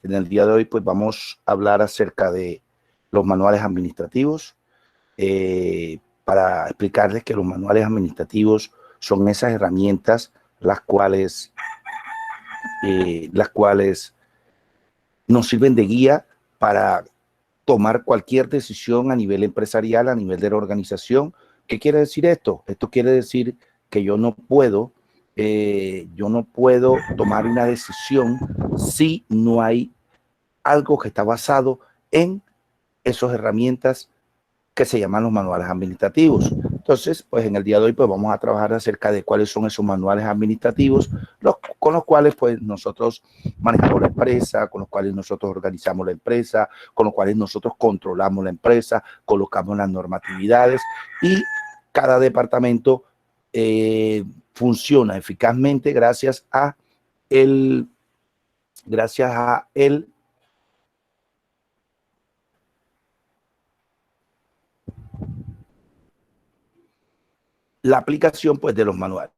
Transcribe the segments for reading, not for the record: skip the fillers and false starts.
En el día de hoy pues vamos a hablar acerca de los manuales administrativos, para explicarles que los manuales administrativos son esas herramientas las cuales nos sirven de guía para tomar cualquier decisión a nivel empresarial, a nivel de la organización. ¿Qué quiere decir esto? Esto quiere decir que yo no puedo tomar una decisión si no hay algo que está basado en esas herramientas que se llaman los manuales administrativos. Entonces, pues en el día de hoy pues vamos a trabajar acerca de cuáles son esos manuales administrativos con los cuales pues nosotros manejamos la empresa, con los cuales nosotros organizamos la empresa, con los cuales nosotros controlamos la empresa, colocamos las normatividades y cada departamento funciona eficazmente gracias a la aplicación pues de los manuales.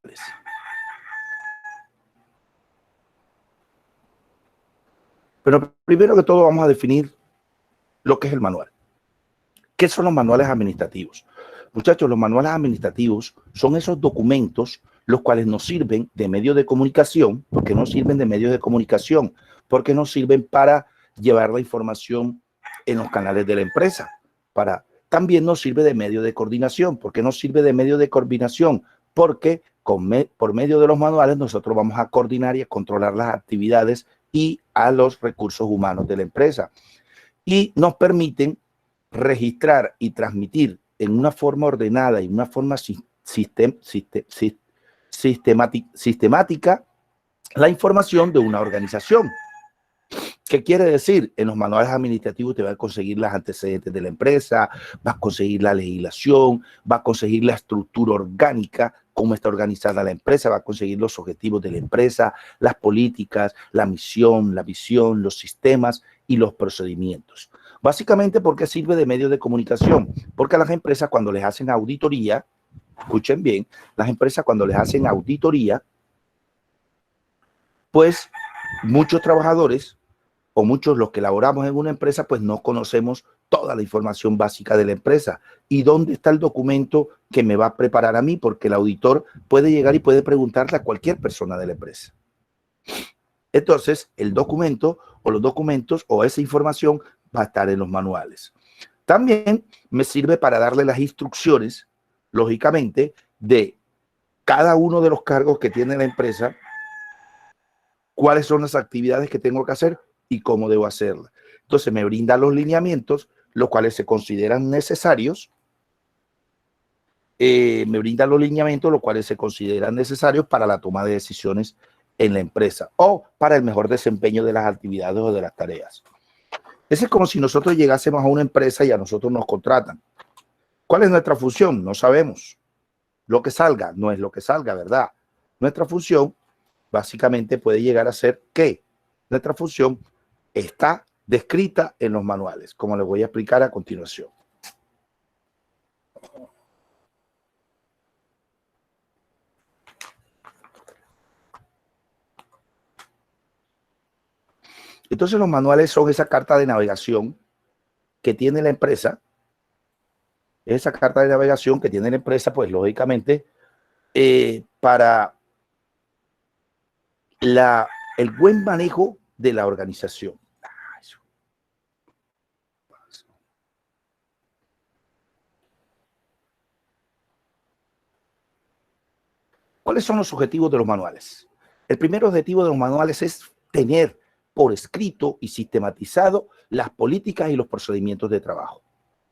Pero primero que todo vamos a definir lo que es el manual. ¿Qué son los manuales administrativos? Muchachos, los manuales administrativos son esos documentos los cuales nos sirven de medio de comunicación. ¿Por qué nos sirven de medio de comunicación? Porque nos sirven para llevar la información en los canales de la empresa. También nos sirve de medio de coordinación. ¿Por qué nos sirve de medio de coordinación? Porque por medio de los manuales nosotros vamos a coordinar y a controlar las actividades y a los recursos humanos de la empresa. Y nos permiten registrar y transmitir en una forma ordenada y una forma sistemática la información de una organización. ¿Qué quiere decir? En los manuales administrativos te va a conseguir los antecedentes de la empresa, vas a conseguir la legislación, vas a conseguir la estructura orgánica, cómo está organizada la empresa, va a conseguir los objetivos de la empresa, las políticas, la misión, la visión, los sistemas y los procedimientos. Básicamente, ¿por qué sirve de medio de comunicación? Porque a las empresas cuando les hacen auditoría, escuchen bien, las empresas cuando les hacen auditoría, pues muchos trabajadores o muchos los que laboramos en una empresa, pues no conocemos toda la información básica de la empresa. ¿Y dónde está el documento que me va a preparar a mí? Porque el auditor puede llegar y puede preguntarle a cualquier persona de la empresa. Entonces, el documento o los documentos o esa información va a estar en los manuales. También me sirve para darle las instrucciones, lógicamente, de cada uno de los cargos que tiene la empresa, cuáles son las actividades que tengo que hacer y cómo debo hacerla. Entonces me brinda los lineamientos, los cuales se consideran necesarios. Para la toma de decisiones en la empresa o para el mejor desempeño de las actividades o de las tareas. Ese es como si nosotros llegásemos a una empresa y a nosotros nos contratan. ¿Cuál es nuestra función? No sabemos. Lo que salga no es lo que salga, ¿verdad? Nuestra función básicamente puede llegar a ser que nuestra función está descrita en los manuales, como les voy a explicar a continuación. Entonces los manuales son esa carta de navegación que tiene la empresa. Esa carta de navegación que tiene la empresa, pues lógicamente, para el buen manejo de la organización. ¿Cuáles son los objetivos de los manuales? El primer objetivo de los manuales es tener por escrito y sistematizado las políticas y los procedimientos de trabajo.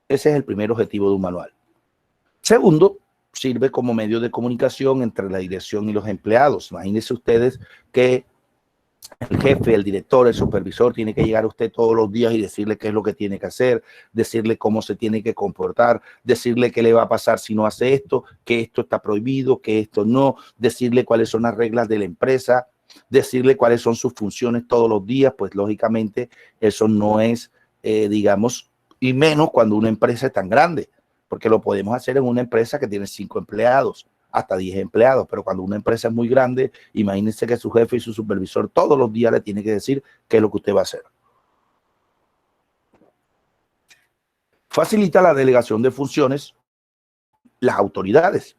Ese es el primer objetivo de un manual. Segundo, sirve como medio de comunicación entre la dirección y los empleados. Imagínense ustedes que el jefe, el director, el supervisor tiene que llegar a usted todos los días y decirle qué es lo que tiene que hacer, decirle cómo se tiene que comportar, decirle qué le va a pasar si no hace esto, que esto está prohibido, que esto no, decirle cuáles son las reglas de la empresa, decirle cuáles son sus funciones todos los días. Pues lógicamente eso no es, digamos, y menos cuando una empresa es tan grande, porque lo podemos hacer en una empresa que tiene 5 empleados, hasta 10 empleados, pero cuando una empresa es muy grande, imagínense que su jefe y su supervisor todos los días le tienen que decir qué es lo que usted va a hacer. Facilita la delegación de funciones, las autoridades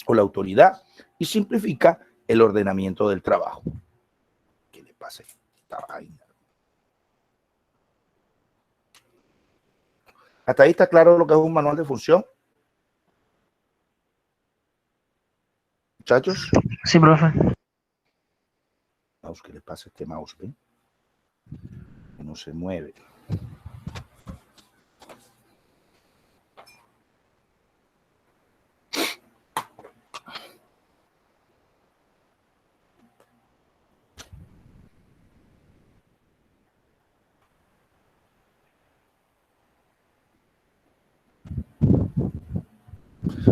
o la autoridad y simplifica el ordenamiento del trabajo. ¿Qué le pasa a esta vaina? ¿Hasta ahí está claro lo que es un manual de función? Muchachos. Sí, profe. Mouse, ¿qué le pasa a este mouse? ¿Ven? Que no se mueve.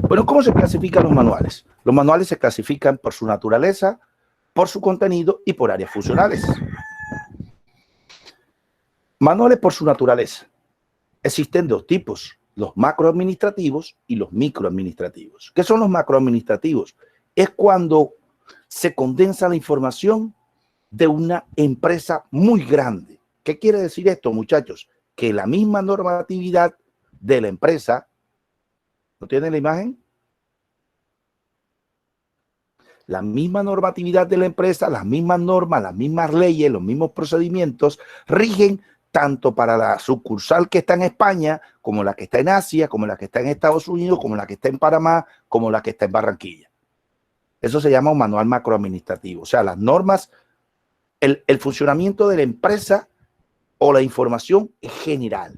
Bueno, ¿cómo se clasifican los manuales? Los manuales se clasifican por su naturaleza, por su contenido y por áreas funcionales. Manuales por su naturaleza. Existen dos tipos, los macroadministrativos y los microadministrativos. ¿Qué son los macroadministrativos? Es cuando se condensa la información de una empresa muy grande. ¿Qué quiere decir esto, muchachos? Que la misma normatividad de la empresa, ¿no tiene la imagen? La misma normatividad de la empresa, las mismas normas, las mismas leyes, los mismos procedimientos rigen tanto para la sucursal que está en España, como la que está en Asia, como la que está en Estados Unidos, como la que está en Panamá, como la que está en Barranquilla. Eso se llama un manual macroadministrativo. O sea, las normas, el funcionamiento de la empresa o la información es general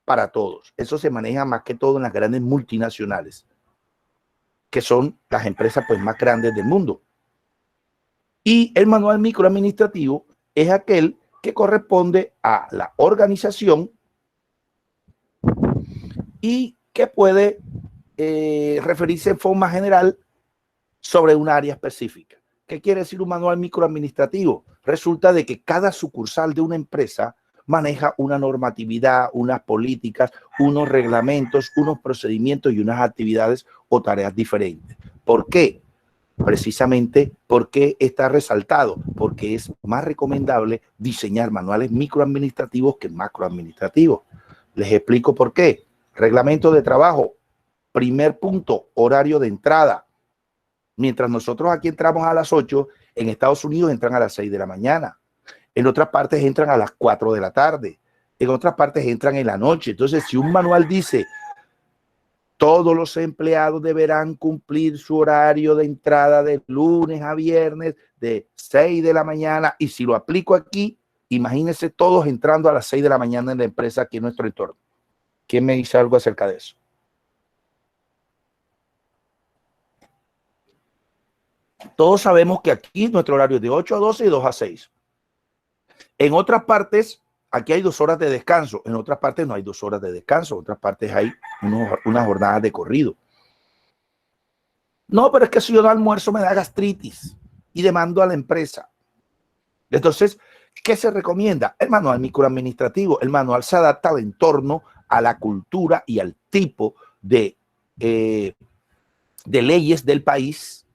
para todos. Eso se maneja más que todo en las grandes multinacionales, que son las empresas pues más grandes del mundo. Y el manual microadministrativo es aquel que corresponde a la organización y que puede referirse en forma general sobre un área específica. ¿Qué quiere decir un manual microadministrativo? Resulta de que cada sucursal de una empresa maneja una normatividad, unas políticas, unos reglamentos, unos procedimientos y unas actividades o tareas diferentes. ¿Por qué? Precisamente porque está resaltado, porque es más recomendable diseñar manuales microadministrativos que macroadministrativos. Les explico por qué. Reglamento de trabajo. Primer punto, horario de entrada. Mientras nosotros aquí entramos a las 8, en Estados Unidos entran a las 6 de la mañana. En otras partes entran a las 4 de la tarde. En otras partes entran en la noche. Entonces, si un manual dice todos los empleados deberán cumplir su horario de entrada de lunes a viernes de 6 de la mañana. Y si lo aplico aquí, imagínense todos entrando a las 6 de la mañana en la empresa aquí en nuestro entorno. ¿Quién me dice algo acerca de eso? Todos sabemos que aquí nuestro horario es de 8 a 12 y 2 a 6. En otras partes, aquí hay 2 horas de descanso. En otras partes no hay 2 horas de descanso. En otras partes hay unas jornadas de corrido. No, pero es que si yo no almuerzo me da gastritis y demando a la empresa. Entonces, ¿qué se recomienda? El manual microadministrativo. El manual se adapta al entorno, a la cultura y al tipo de leyes del país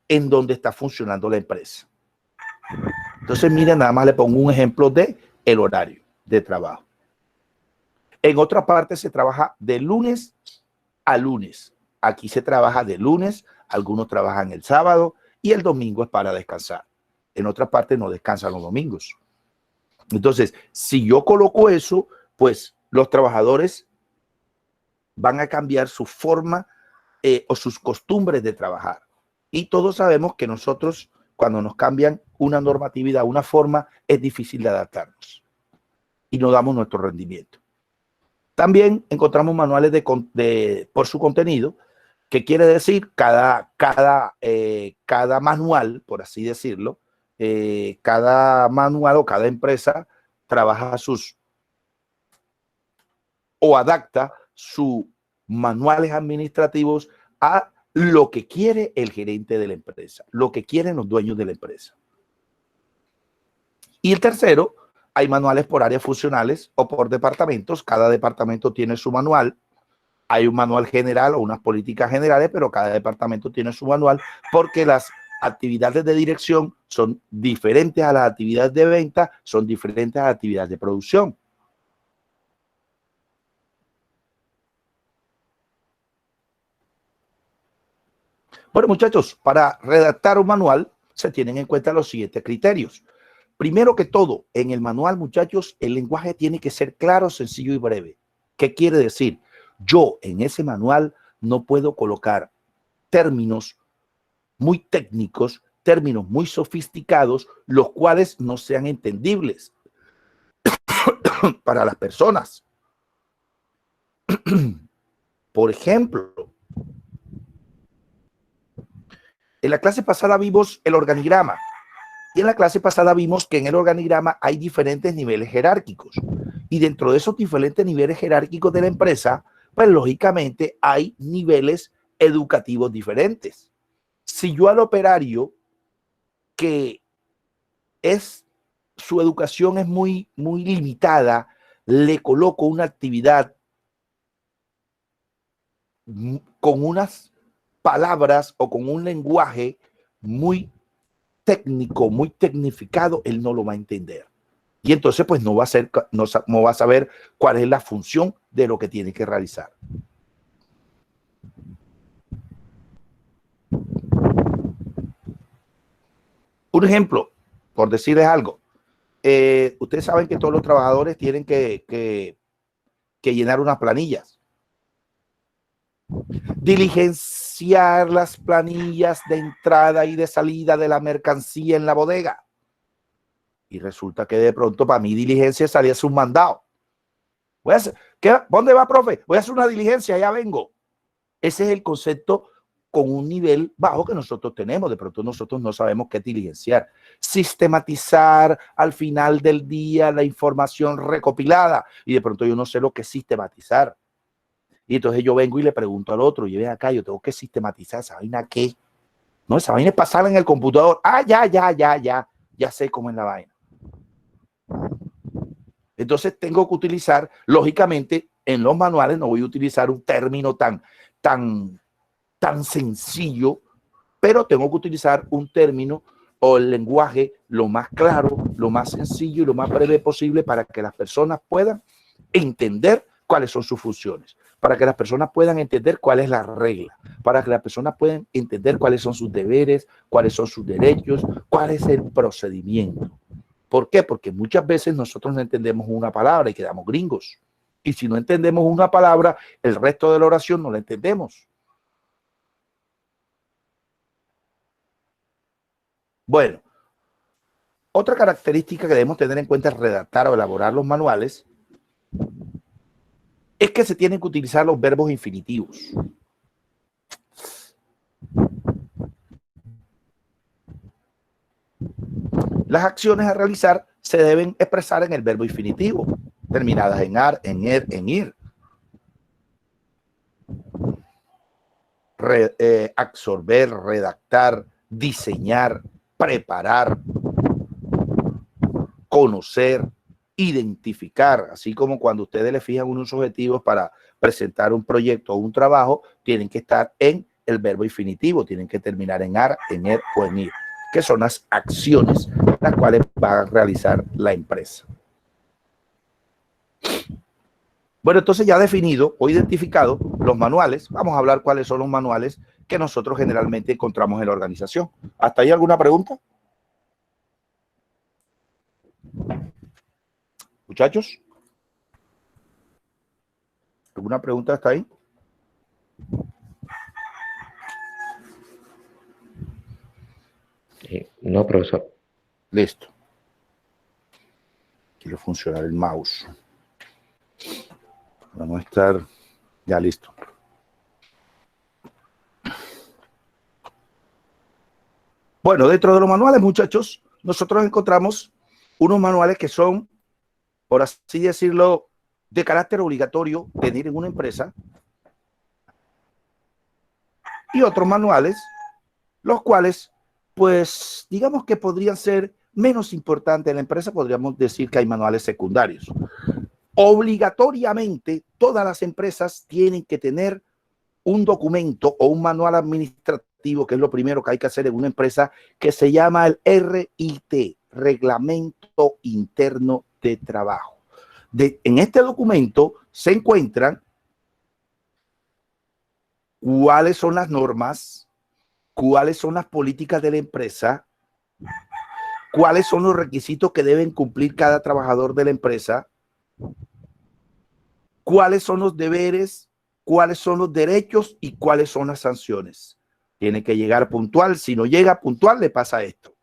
en donde está funcionando la empresa. Entonces, miren, nada más le pongo un ejemplo de el horario de trabajo. En otra parte se trabaja de lunes a lunes. Aquí se trabaja de lunes, algunos trabajan el sábado y el domingo es para descansar. En otra parte no descansan los domingos. Entonces, si yo coloco eso, pues los trabajadores van a cambiar su forma o sus costumbres de trabajar. Y todos sabemos que nosotros, cuando nos cambian una normatividad, una forma, es difícil de adaptarnos y no damos nuestro rendimiento. También encontramos manuales por su contenido, que quiere decir cada manual, por así decirlo, cada manual o cada empresa trabaja o adapta sus manuales administrativos a lo que quiere el gerente de la empresa, lo que quieren los dueños de la empresa. Y el tercero, hay manuales por áreas funcionales o por departamentos. Cada departamento tiene su manual. Hay un manual general o unas políticas generales, pero cada departamento tiene su manual porque las actividades de dirección son diferentes a las actividades de venta, son diferentes a las actividades de producción. Bueno, muchachos, para redactar un manual se tienen en cuenta los siguientes criterios. Primero que todo, en el manual, muchachos, el lenguaje tiene que ser claro, sencillo y breve. ¿Qué quiere decir? Yo en ese manual no puedo colocar términos muy técnicos, términos muy sofisticados, los cuales no sean entendibles para las personas. Por ejemplo, en la clase pasada vimos el organigrama. Y en la clase pasada vimos que en el organigrama hay diferentes niveles jerárquicos. Y dentro de esos diferentes niveles jerárquicos de la empresa, pues lógicamente hay niveles educativos diferentes. Si yo al operario que su educación es muy limitada, le coloco una actividad con unas palabras o con un lenguaje muy técnico, muy tecnificado, él no lo va a entender. Y entonces pues no va a saber cuál es la función de lo que tiene que realizar. Un ejemplo, por decirles algo, ustedes saben que todos los trabajadores tienen que llenar unas planillas. Diligenciar las planillas de entrada y de salida de la mercancía en la bodega. Y resulta que de pronto para mi diligencia salía un mandado. Voy a hacer, ¿dónde va, profe? Voy a hacer una diligencia, ya vengo. Ese es el concepto con un nivel bajo que nosotros tenemos. De pronto nosotros no sabemos qué diligenciar. Sistematizar al final del día la información recopilada. Y de pronto yo no sé lo que es sistematizar. Y entonces yo vengo y le pregunto al otro, y ven acá, yo tengo que sistematizar esa vaina, ¿qué? No, esa vaina es pasarla en el computador. Ah, ya sé cómo es la vaina. Entonces tengo que utilizar, lógicamente, en los manuales no voy a utilizar un término tan sencillo, pero tengo que utilizar un término o el lenguaje lo más claro, lo más sencillo y lo más breve posible para que las personas puedan entender cuáles son sus funciones, para que las personas puedan entender cuál es la regla, para que las personas puedan entender cuáles son sus deberes, cuáles son sus derechos, cuál es el procedimiento. ¿Por qué? Porque muchas veces nosotros no entendemos una palabra y quedamos gringos. Y si no entendemos una palabra, el resto de la oración no la entendemos. Bueno, otra característica que debemos tener en cuenta al redactar o elaborar los manuales es que se tienen que utilizar los verbos infinitivos. Las acciones a realizar se deben expresar en el verbo infinitivo, terminadas en ar, en er, en ir. Absorber, redactar, diseñar, preparar, conocer, identificar, así como cuando ustedes le fijan unos objetivos para presentar un proyecto o un trabajo, tienen que estar en el verbo infinitivo, tienen que terminar en ar, en er o en ir, que son las acciones las cuales va a realizar la empresa. Bueno, entonces ya definido o identificado los manuales, vamos a hablar cuáles son los manuales que nosotros generalmente encontramos en la organización. ¿Hasta ahí alguna pregunta? Muchachos, ¿alguna pregunta hasta ahí? No, profesor. Listo. Quiero funcionar el mouse. Vamos a estar ya listo. Bueno, dentro de los manuales, muchachos, nosotros encontramos unos manuales que son, por así decirlo, de carácter obligatorio tener en una empresa, y otros manuales, los cuales, pues, digamos que podrían ser menos importantes en la empresa. Podríamos decir que hay manuales secundarios. Obligatoriamente, todas las empresas tienen que tener un documento o un manual administrativo, que es lo primero que hay que hacer en una empresa, que se llama el RIT, Reglamento Interno de Trabajo. En este documento se encuentran cuáles son las normas, cuáles son las políticas de la empresa, cuáles son los requisitos que deben cumplir cada trabajador de la empresa, cuáles son los deberes, cuáles son los derechos y cuáles son las sanciones. Tiene que llegar puntual. Si no llega puntual, le pasa esto.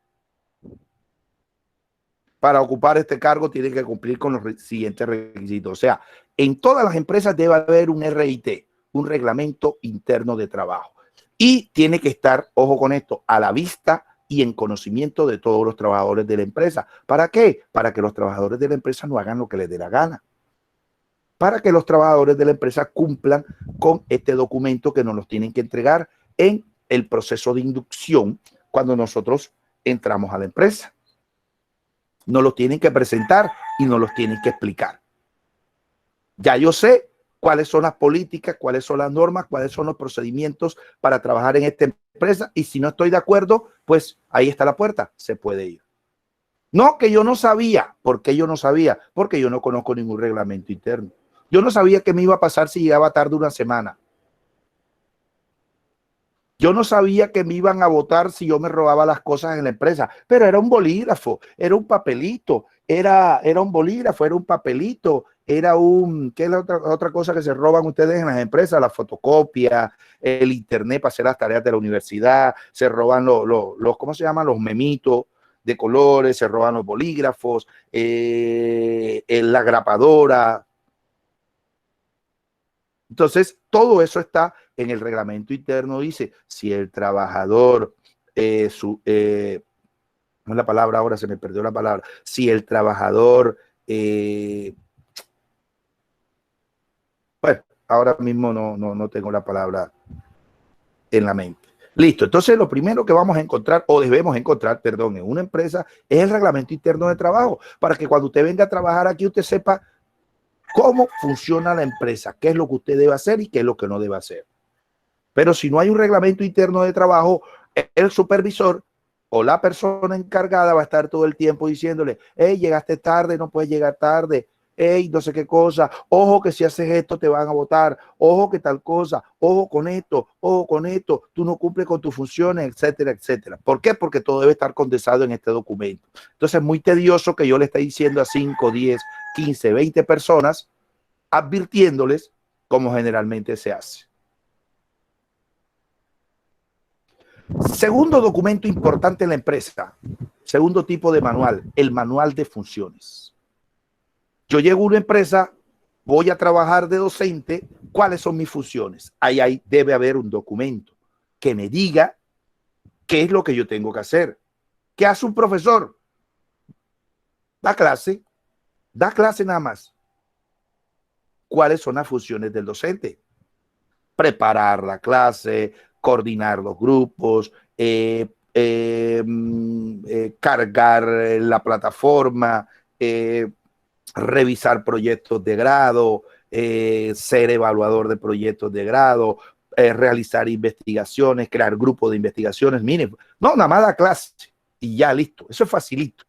Para ocupar este cargo tiene que cumplir con los siguientes requisitos. O sea, en todas las empresas debe haber un RIT, un reglamento interno de trabajo. Y tiene que estar, ojo con esto, a la vista y en conocimiento de todos los trabajadores de la empresa. ¿Para qué? Para que los trabajadores de la empresa no hagan lo que les dé la gana. Para que los trabajadores de la empresa cumplan con este documento que nos los tienen que entregar en el proceso de inducción cuando nosotros entramos a la empresa. Nos los tienen que presentar y nos los tienen que explicar. Ya yo sé cuáles son las políticas, cuáles son las normas, cuáles son los procedimientos para trabajar en esta empresa, y si no estoy de acuerdo, pues ahí está la puerta, se puede ir. No, que yo no sabía. ¿Por qué yo no sabía? Porque yo no conozco ningún reglamento interno. Yo no sabía qué me iba a pasar si llegaba tarde una semana. Yo no sabía que me iban a votar si yo me robaba las cosas en la empresa, pero era un bolígrafo, era un papelito, era un bolígrafo, era un papelito, era un, ¿qué es la otra cosa que se roban ustedes en las empresas? La fotocopia, el internet para hacer las tareas de la universidad, se roban los ¿cómo se llaman? Los memitos de colores, se roban los bolígrafos, la grapadora. Entonces, todo eso está en el reglamento interno. Dice, si el trabajador, no es la palabra ahora, se me perdió la palabra, si el trabajador, bueno, ahora mismo no tengo la palabra en la mente. Listo, entonces lo primero que vamos a encontrar, o debemos encontrar, perdón, en una empresa, es el reglamento interno de trabajo, para que cuando usted venga a trabajar aquí, usted sepa cómo funciona la empresa, qué es lo que usted debe hacer y qué es lo que no debe hacer. Pero si no hay un reglamento interno de trabajo, el supervisor o la persona encargada va a estar todo el tiempo diciéndole, hey, llegaste tarde, no puedes llegar tarde, hey, no sé qué cosa, ojo que si haces esto te van a votar, ojo que tal cosa, ojo con esto, tú no cumples con tus funciones, etcétera, etcétera. ¿Por qué? Porque todo debe estar condensado en este documento. Entonces es muy tedioso que yo le esté diciendo a 5, 10, 15, 20 personas, advirtiéndoles como generalmente se hace. Segundo documento importante en la empresa, segundo tipo de manual, el manual de funciones. Yo llego a una empresa, voy a trabajar de docente, ¿cuáles son mis funciones? Ahí debe haber un documento que me diga qué es lo que yo tengo que hacer. ¿Qué hace un profesor? Da clase nada más. ¿Cuáles son las funciones del docente? Preparar la clase, coordinar los grupos, cargar la plataforma, revisar proyectos de grado, ser evaluador de proyectos de grado, realizar investigaciones, crear grupos de investigaciones. Miren, no, nada más da clase y ya listo. Eso es facilito.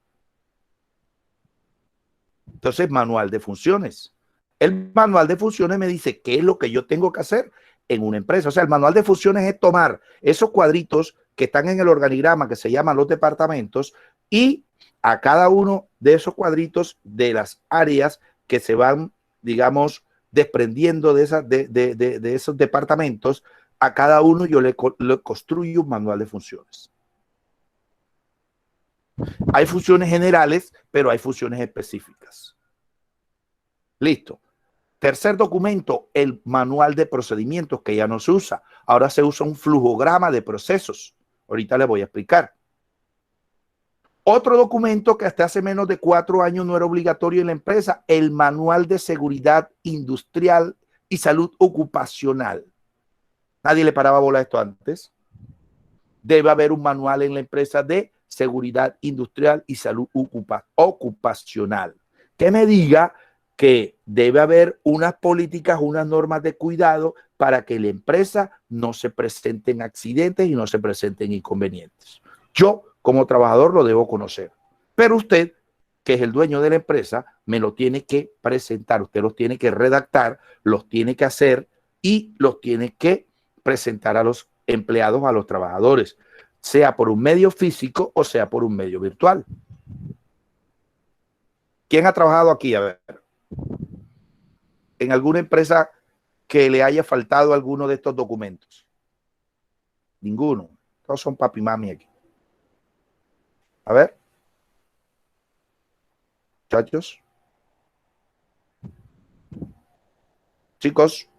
Entonces, manual de funciones. El manual de funciones me dice qué es lo que yo tengo que hacer en una empresa. O sea, el manual de funciones es tomar esos cuadritos que están en el organigrama que se llaman los departamentos y a cada uno de esos cuadritos de las áreas que se van, digamos, desprendiendo de esos departamentos, a cada uno yo le construyo un manual de funciones. Hay funciones generales, pero hay funciones específicas. Listo. Tercer documento, el manual de procedimientos, que ya no se usa. Ahora se usa un flujograma de procesos. Ahorita les voy a explicar. Otro documento que hasta hace menos de 4 años no era obligatorio en la empresa, el manual de seguridad industrial y salud ocupacional. Nadie le paraba bola a esto antes. Debe haber un manual en la empresa de seguridad industrial y salud ocupacional que me diga que debe haber unas políticas, unas normas de cuidado para que la empresa no se presenten accidentes y no se presenten inconvenientes. Yo, como trabajador, lo debo conocer. Pero usted, que es el dueño de la empresa, me lo tiene que presentar. Usted los tiene que redactar, los tiene que hacer y los tiene que presentar a los empleados, a los trabajadores. sea por un medio físico o sea por un medio virtual. ¿Quién ha trabajado aquí? A ver, en alguna empresa que le haya faltado alguno de estos documentos. Ninguno. Todos son papi y mami aquí. A ver. Muchachos. Chicos.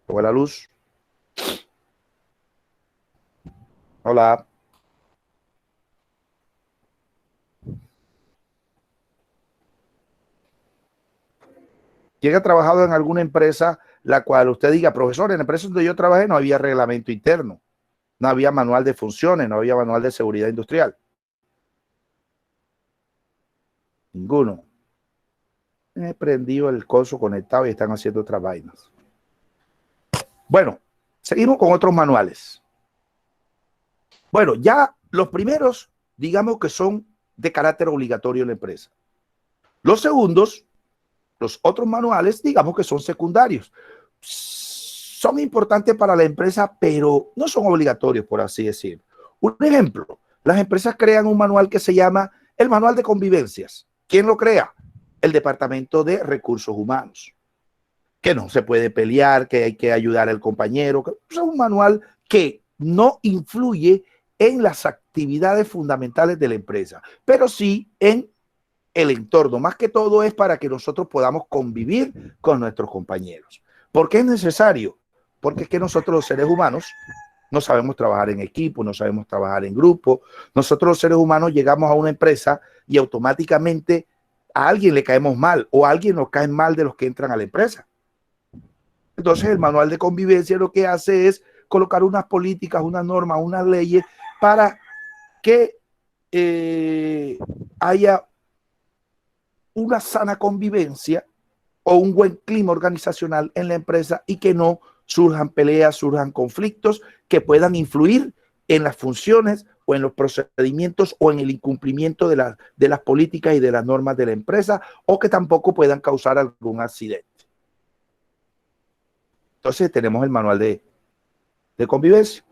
Pongo la luz. Hola. ¿Quién ha trabajado en alguna empresa la cual usted diga, profesor, en la empresa donde yo trabajé no había reglamento interno, no había manual de funciones, no había manual de seguridad industrial? Ninguno. He prendido el coso conectado y están haciendo otras vainas. Bueno, seguimos con otros manuales. Bueno, ya los primeros, digamos que son de carácter obligatorio en la empresa. Los segundos, los otros manuales, digamos que son secundarios. Son importantes para la empresa, pero no son obligatorios, por así decirlo. Un ejemplo, las empresas crean un manual que se llama el Manual de Convivencias. ¿Quién lo crea? El Departamento de Recursos Humanos. Que no se puede pelear, que hay que ayudar al compañero. Es un manual que no influye en las actividades fundamentales de la empresa, pero sí en el entorno. Más que todo es para que nosotros podamos convivir con nuestros compañeros. ¿Por qué es necesario? Porque es que nosotros los seres humanos no sabemos trabajar en equipo, no sabemos trabajar en grupo. Nosotros los seres humanos llegamos a una empresa y automáticamente a alguien le caemos mal o a alguien nos cae mal de los que entran a la empresa. Entonces el manual de convivencia lo que hace es colocar unas políticas, unas normas, unas leyes para que haya una sana convivencia o un buen clima organizacional en la empresa y que no surjan peleas, surjan conflictos que puedan influir en las funciones o en los procedimientos o en el incumplimiento de las políticas y de las normas de la empresa, o que tampoco puedan causar algún accidente. Entonces tenemos el manual de convivencia.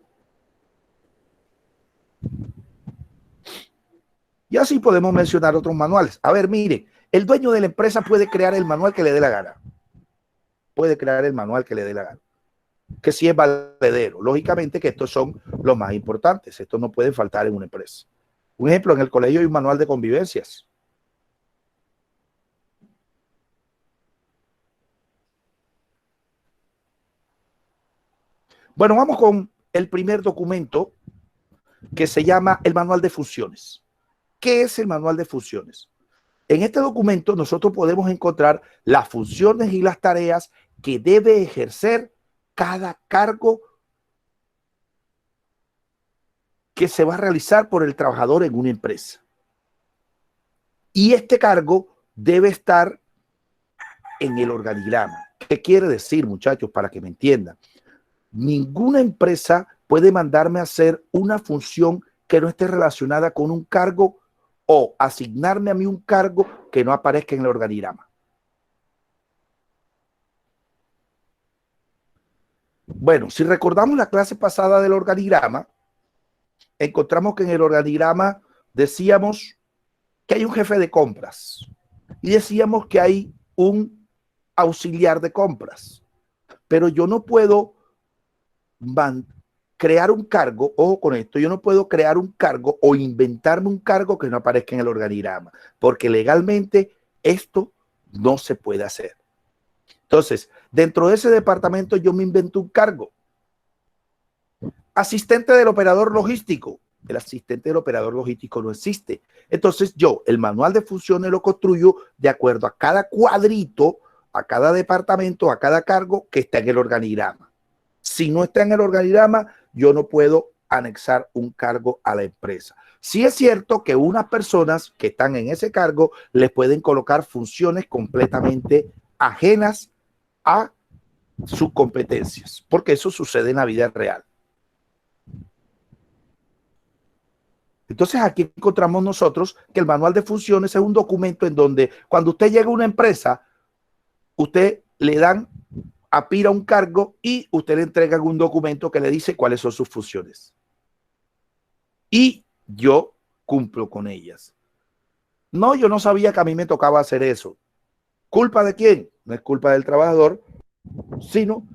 Y así podemos mencionar otros manuales. A ver, mire, el dueño de la empresa puede crear el manual que le dé la gana. Puede crear el manual que le dé la gana. Que sí es valedero. Lógicamente que estos son los más importantes. Estos no pueden faltar en una empresa. Un ejemplo, en el colegio hay un manual de convivencias. Bueno, vamos con el primer documento que se llama el manual de funciones. ¿Qué es el manual de funciones? En este documento nosotros podemos encontrar las funciones y las tareas que debe ejercer cada cargo que se va a realizar por el trabajador en una empresa. Y este cargo debe estar en el organigrama. ¿Qué quiere decir, muchachos, para que me entiendan? Ninguna empresa puede mandarme a hacer una función que no esté relacionada con un cargo o asignarme a mí un cargo que no aparezca en el organigrama. Bueno, si recordamos la clase pasada del organigrama, encontramos que en el organigrama decíamos que hay un jefe de compras y decíamos que hay un auxiliar de compras, pero yo no puedo crear un cargo, ojo con esto, yo no puedo crear un cargo o inventarme un cargo que no aparezca en el organigrama, porque legalmente esto no se puede hacer. Entonces, dentro de ese departamento yo me invento un cargo. Asistente del operador logístico. El asistente del operador logístico no existe. Entonces yo el manual de funciones lo construyo de acuerdo a cada cuadrito, a cada departamento, a cada cargo que está en el organigrama. Si no está en el organigrama, yo no puedo anexar un cargo a la empresa. Sí es cierto que unas personas que están en ese cargo les pueden colocar funciones completamente ajenas a sus competencias, porque eso sucede en la vida real. Entonces aquí encontramos nosotros que el manual de funciones es un documento en donde cuando usted llega a una empresa, usted le dan aspira un cargo y usted le entrega un documento que le dice cuáles son sus funciones. y yo cumplo con ellas. No, yo no sabía que a mí me tocaba hacer eso. ¿Culpa de quién? No es culpa del trabajador, sino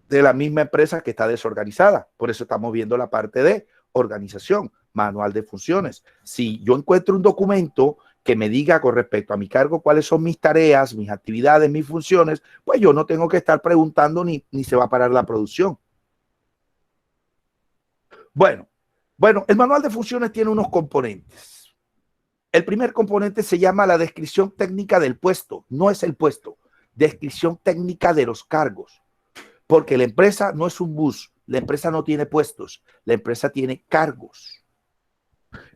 de la misma empresa que está desorganizada. Por eso estamos viendo la parte de organización, manual de funciones. Si yo encuentro un documento que me diga con respecto a mi cargo cuáles son mis tareas, mis actividades, mis funciones, pues yo no tengo que estar preguntando ni se va a parar la producción. Bueno, el manual de funciones tiene unos componentes. El primer componente se llama la descripción técnica del puesto. No es el puesto, descripción técnica de los cargos. Porque la empresa no es un bus, la empresa no tiene puestos, la empresa tiene cargos.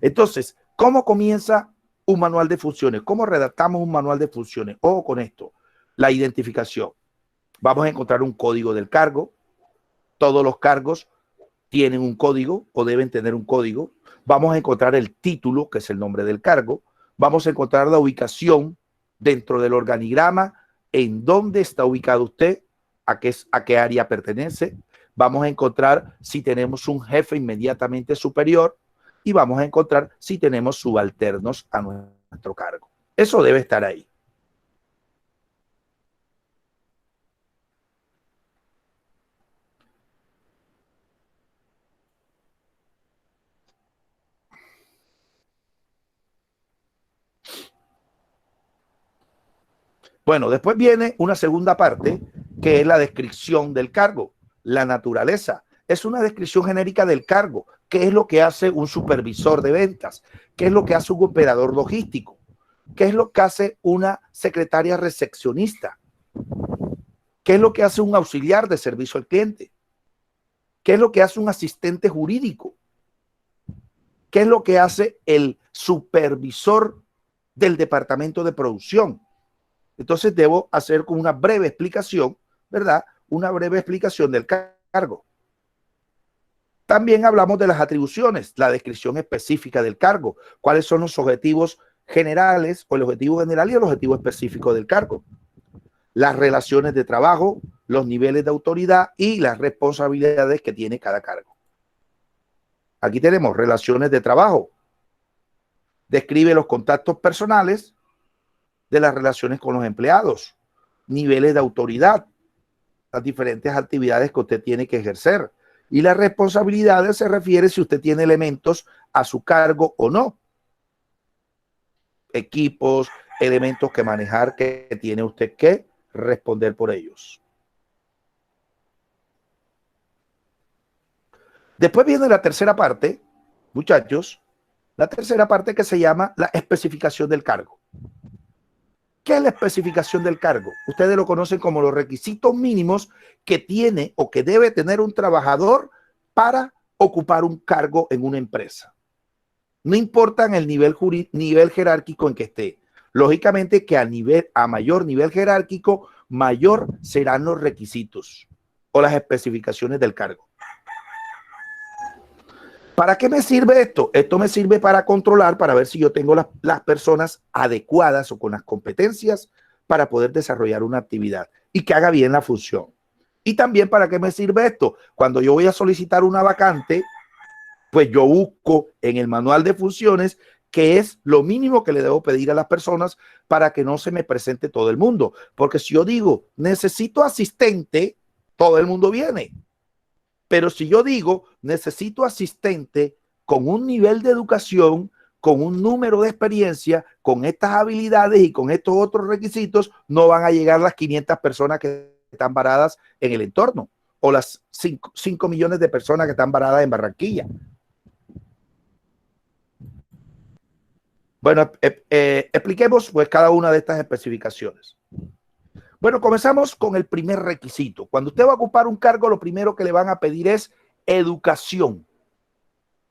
Entonces, ¿cómo comienza un manual de funciones? ¿Cómo redactamos un manual de funciones? Ojo con esto, la identificación. Vamos a encontrar un código del cargo. Todos los cargos tienen un código o deben tener un código. Vamos a encontrar el título, que es el nombre del cargo. Vamos a encontrar la ubicación dentro del organigrama, en dónde está ubicado usted, a qué área pertenece. Vamos a encontrar si tenemos un jefe inmediatamente superior y vamos a encontrar si tenemos subalternos a nuestro cargo. Eso debe estar ahí. Bueno, después viene una segunda parte, que es la descripción del cargo, la naturaleza. Es una descripción genérica del cargo. ¿Qué es lo que hace un supervisor de ventas? ¿Qué es lo que hace un operador logístico? ¿Qué es lo que hace una secretaria recepcionista? ¿Qué es lo que hace un auxiliar de servicio al cliente? ¿Qué es lo que hace un asistente jurídico? ¿Qué es lo que hace el supervisor del departamento de producción? Entonces debo hacer con una breve explicación, ¿verdad? Una breve explicación del cargo. También hablamos de las atribuciones, la descripción específica del cargo, cuáles son los objetivos generales o el objetivo general y el objetivo específico del cargo. Las relaciones de trabajo, los niveles de autoridad y las responsabilidades que tiene cada cargo. Aquí tenemos relaciones de trabajo. Describe los contactos personales de las relaciones con los empleados, niveles de autoridad, las diferentes actividades que usted tiene que ejercer. Y las responsabilidades se refiere si usted tiene elementos a su cargo o no. Equipos, elementos que manejar, que tiene usted que responder por ellos. Después viene la tercera parte, muchachos, la tercera parte que se llama la especificación del cargo. ¿Qué es la especificación del cargo? Ustedes lo conocen como los requisitos mínimos que tiene o que debe tener un trabajador para ocupar un cargo en una empresa. No importa en el nivel jerárquico en que esté. Lógicamente que a mayor nivel jerárquico, mayor serán los requisitos o las especificaciones del cargo. ¿Para qué me sirve esto? Esto me sirve para controlar, para ver si yo tengo las personas adecuadas o con las competencias para poder desarrollar una actividad y que haga bien la función. Y también, ¿para qué me sirve esto? Cuando yo voy a solicitar una vacante, pues yo busco en el manual de funciones qué es lo mínimo que le debo pedir a las personas para que no se me presente todo el mundo. Porque si yo digo, necesito asistente, todo el mundo viene. Pero si yo digo, necesito asistente con un nivel de educación, con un número de experiencia, con estas habilidades y con estos otros requisitos, no van a llegar las 500 personas que están varadas en el entorno o las 5 millones de personas que están varadas en Barranquilla. Bueno, expliquemos pues cada una de estas especificaciones. Bueno, comenzamos con el primer requisito. Cuando usted va a ocupar un cargo, lo primero que le van a pedir es educación,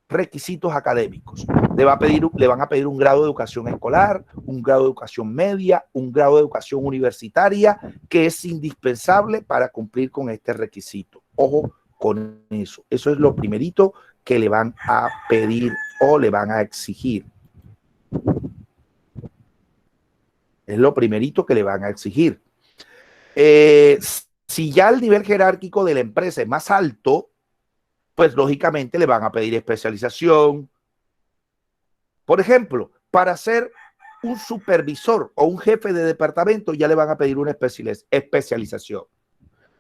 requisitos académicos. Le van a pedir un grado de educación escolar, un grado de educación media, un grado de educación universitaria, que es indispensable para cumplir con este requisito. Ojo con eso. Eso es lo primerito que le van a pedir o le van a exigir. Es lo primerito que le van a exigir. Si ya el nivel jerárquico de la empresa es más alto, pues lógicamente le van a pedir especialización. Por ejemplo, para ser un supervisor o un jefe de departamento ya le van a pedir una especialización.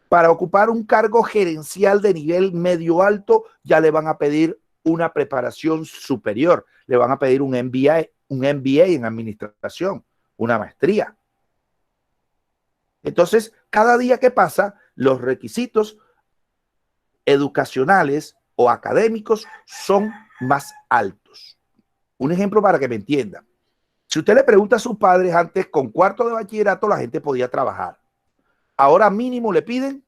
Para ocupar un cargo gerencial de nivel medio alto ya le van a pedir una preparación superior. Le van a pedir un MBA en administración, una maestría. Entonces, cada día que pasa, los requisitos educacionales o académicos son más altos. Un ejemplo para que me entiendan. Si usted le pregunta a sus padres, antes con cuarto de bachillerato la gente podía trabajar. Ahora mínimo le piden,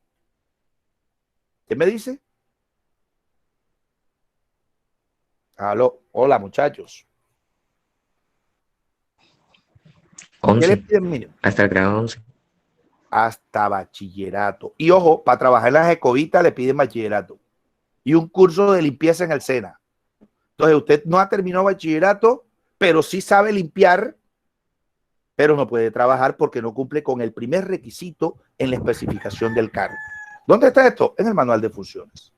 ¿qué me dice? Aló, hola muchachos. 11. ¿Qué le piden mínimo? Hasta el grado 11. Hasta bachillerato. Y ojo, para trabajar en las escobitas le piden bachillerato. Y un curso de limpieza en el SENA. Entonces usted no ha terminado bachillerato, pero sí sabe limpiar, pero no puede trabajar porque no cumple con el primer requisito en la especificación del cargo. ¿Dónde está esto? En el manual de funciones.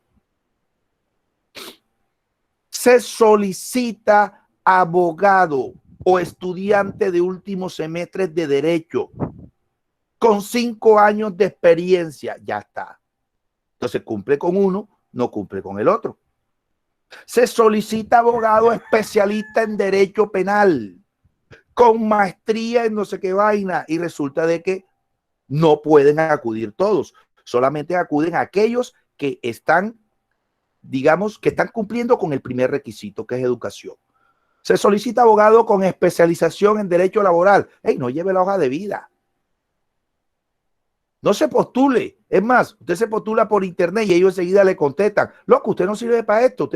Se solicita abogado o estudiante de últimos semestres de derecho con 5 años de experiencia. Ya está. Entonces cumple con uno, no cumple con el otro. Se solicita abogado especialista en derecho penal con maestría en no sé qué vaina y resulta de que no pueden acudir todos. Solamente acuden aquellos que están, digamos, que están cumpliendo con el primer requisito, que es educación. Se solicita abogado con especialización en derecho laboral. ¡Ey, no lleve la hoja de vida! No se postule. Es más, usted se postula por internet y ellos enseguida le contestan. Loco, usted no sirve para esto.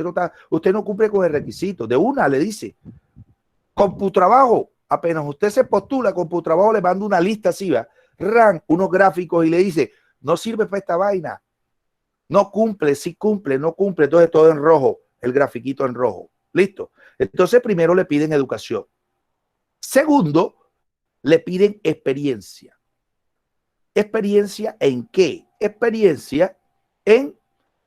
Usted no cumple con el requisito. De una le dice. Computrabajo. Apenas usted se postula, Computrabajo le manda una lista así, ¿va? Unos gráficos y le dice, no sirve para esta vaina. No cumple, sí cumple, no cumple. Entonces todo en rojo, el grafiquito en rojo. Listo. Entonces primero le piden educación. Segundo, le piden experiencia. ¿Experiencia en qué? Experiencia en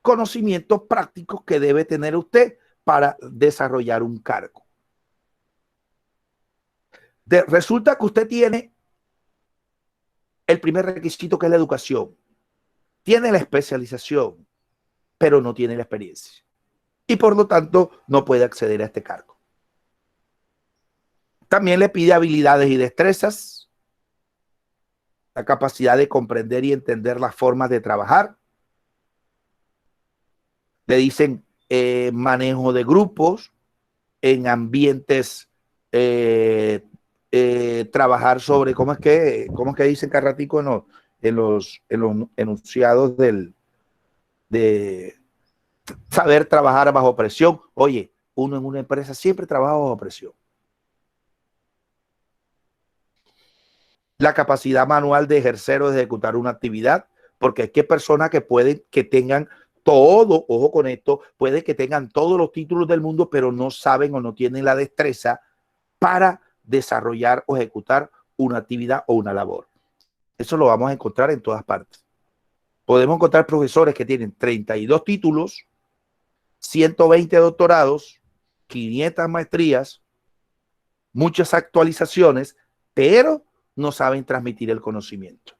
conocimientos prácticos que debe tener usted para desarrollar un cargo. Resulta que usted tiene el primer requisito, que es la educación. Tiene la especialización, pero no tiene la experiencia. Y por lo tanto, no puede acceder a este cargo. También le pide habilidades y destrezas, la capacidad de comprender y entender las formas de trabajar. Le dicen manejo de grupos en ambientes, trabajar sobre, ¿cómo es que dicen Carratico en los enunciados de saber trabajar bajo presión? Oye, uno en una empresa siempre trabaja bajo presión. La capacidad manual de ejercer o de ejecutar una actividad, porque hay personas que pueden, que tengan todo, ojo con esto, puede que tengan todos los títulos del mundo, pero no saben o no tienen la destreza para desarrollar o ejecutar una actividad o una labor. Eso lo vamos a encontrar en todas partes. Podemos encontrar profesores que tienen 32 títulos, 120 doctorados, 500 maestrías, muchas actualizaciones, pero no saben transmitir el conocimiento.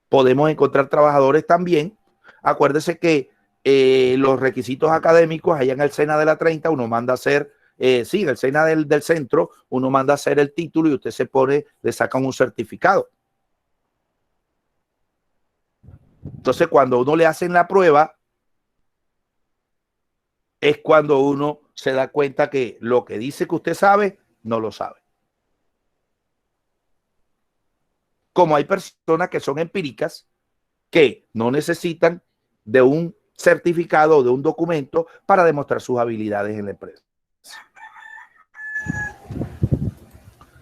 Podemos encontrar trabajadores también. Acuérdese que los requisitos académicos allá en el SENA de la 30, uno manda a hacer, sí, en el SENA del centro, uno manda a hacer el título y usted se pone, le sacan un certificado. Entonces, cuando uno le hacen la prueba, es cuando uno se da cuenta que lo que dice que usted sabe, no lo sabe. Como hay personas que son empíricas, que no necesitan de un certificado o de un documento para demostrar sus habilidades en la empresa.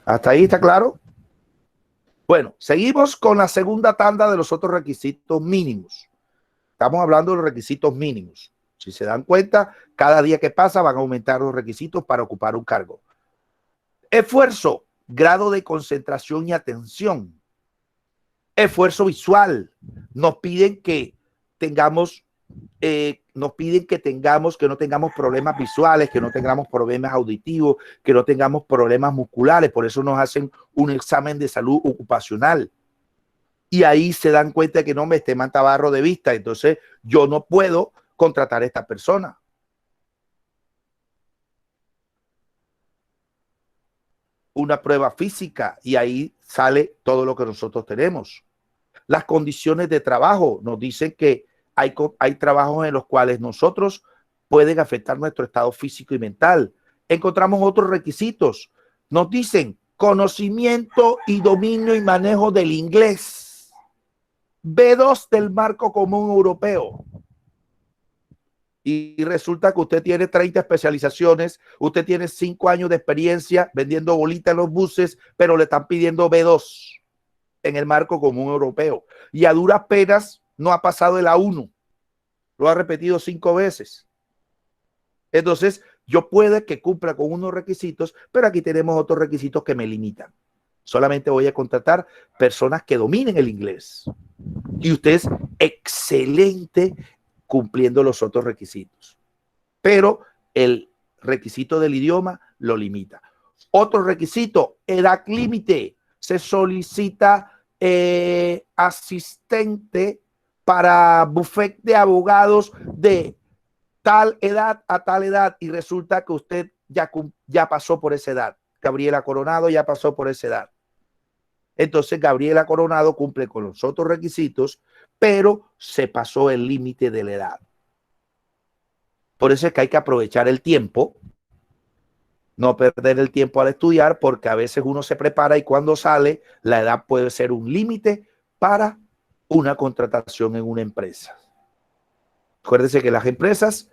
¿Hasta ahí está claro? Bueno, seguimos con la segunda tanda de los otros requisitos mínimos. Estamos hablando de los requisitos mínimos. Si se dan cuenta, cada día que pasa van a aumentar los requisitos para ocupar un cargo. Esfuerzo, grado de concentración y atención. Esfuerzo visual. Nos piden que tengamos nos piden que no tengamos problemas visuales, que no tengamos problemas auditivos, que no tengamos problemas musculares. Por eso nos hacen un examen de salud ocupacional. Y ahí se dan cuenta de que no, este man está barro de vista. Entonces yo no puedo contratar a esta persona. Una prueba física y ahí sale todo lo que nosotros tenemos. Las condiciones de trabajo nos dicen que hay trabajos en los cuales nosotros pueden afectar nuestro estado físico y mental. Encontramos otros requisitos. Nos dicen conocimiento y dominio y manejo del inglés. B2 del marco común europeo. Y resulta que usted tiene 30 especializaciones, usted tiene 5 años de experiencia vendiendo bolitas en los buses, pero le están pidiendo B2 en el marco común europeo. Y a duras penas no ha pasado el A1. Lo ha repetido 5 veces. Entonces, yo puede que cumpla con unos requisitos, pero aquí tenemos otros requisitos que me limitan. Solamente voy a contratar personas que dominen el inglés. Y usted es excelente cumpliendo los otros requisitos. Pero el requisito del idioma lo limita. Otro requisito, edad límite. Se solicita asistente para bufete de abogados de tal edad a tal edad y resulta que usted ya pasó por esa edad. Gabriela Coronado ya pasó por esa edad. Entonces Gabriela Coronado cumple con los otros requisitos, pero se pasó el límite de la edad. Por eso es que hay que aprovechar el tiempo, no perder el tiempo al estudiar, porque a veces uno se prepara y cuando sale, la edad puede ser un límite para una contratación en una empresa. Acuérdense que las empresas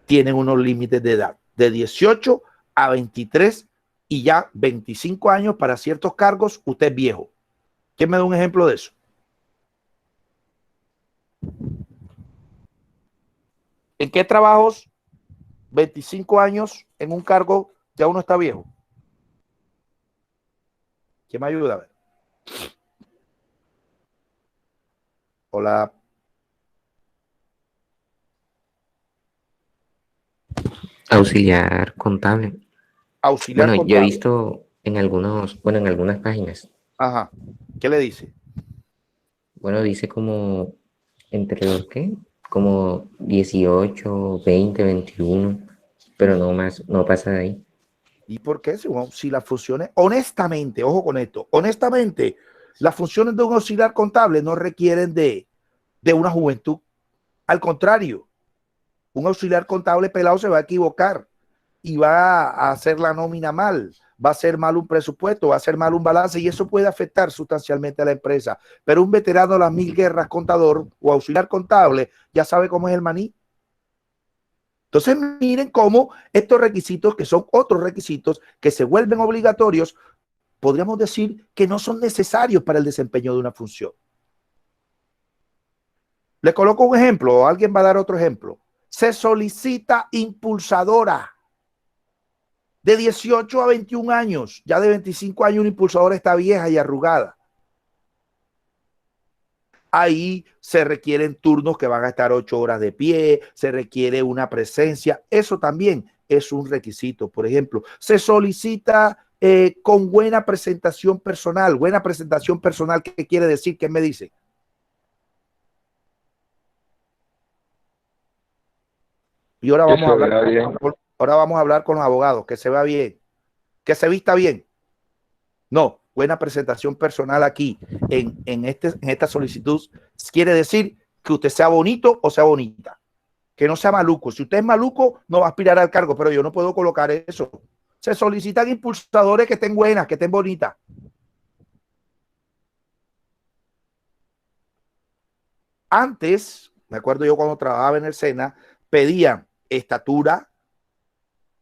tienen unos límites de edad, de 18 a 23 y ya 25 años para ciertos cargos, usted es viejo. ¿Quién me da un ejemplo de eso? ¿En qué trabajos 25 años en un cargo ya uno está viejo? ¿Quién me ayuda? A ver. Hola. Auxiliar contable. Auxiliar Bueno, contable. yo he visto en algunas páginas. Ajá. ¿Qué le dice? Bueno, dice como entre los que, como 18, 20, 21, pero no más, no pasa de ahí. ¿Y por qué? Si las funciones, honestamente, ojo con esto, honestamente, las funciones de un auxiliar contable no requieren de una juventud. Al contrario, un auxiliar contable pelado se va a equivocar y va a hacer la nómina mal, va a hacer mal un presupuesto, va a hacer mal un balance y eso puede afectar sustancialmente a la empresa. Pero un veterano de las 1000 guerras contador o auxiliar contable ya sabe cómo es el maní. Entonces miren cómo estos requisitos, que son otros requisitos que se vuelven obligatorios, podríamos decir que no son necesarios para el desempeño de una función. Le coloco un ejemplo, o alguien va a dar otro ejemplo. Se solicita impulsadora de 18 a 21 años. Ya de 25 años una impulsadora está vieja y arrugada. Ahí se requieren turnos que van a estar 8 horas de pie, se requiere una presencia. Eso también es un requisito. Por ejemplo, se solicita con buena presentación personal. Buena presentación personal, ¿qué quiere decir? ¿Qué me dice? Y ahora vamos a hablar con los abogados, que se vea bien, que se vista bien. No, buena presentación personal aquí en esta solicitud quiere decir que usted sea bonito o sea bonita, que no sea maluco. Si usted es maluco, no va a aspirar al cargo, pero yo no puedo colocar eso. Se solicitan impulsadores que estén buenas, que estén bonitas. Antes, me acuerdo yo cuando trabajaba en el SENA, pedían estatura,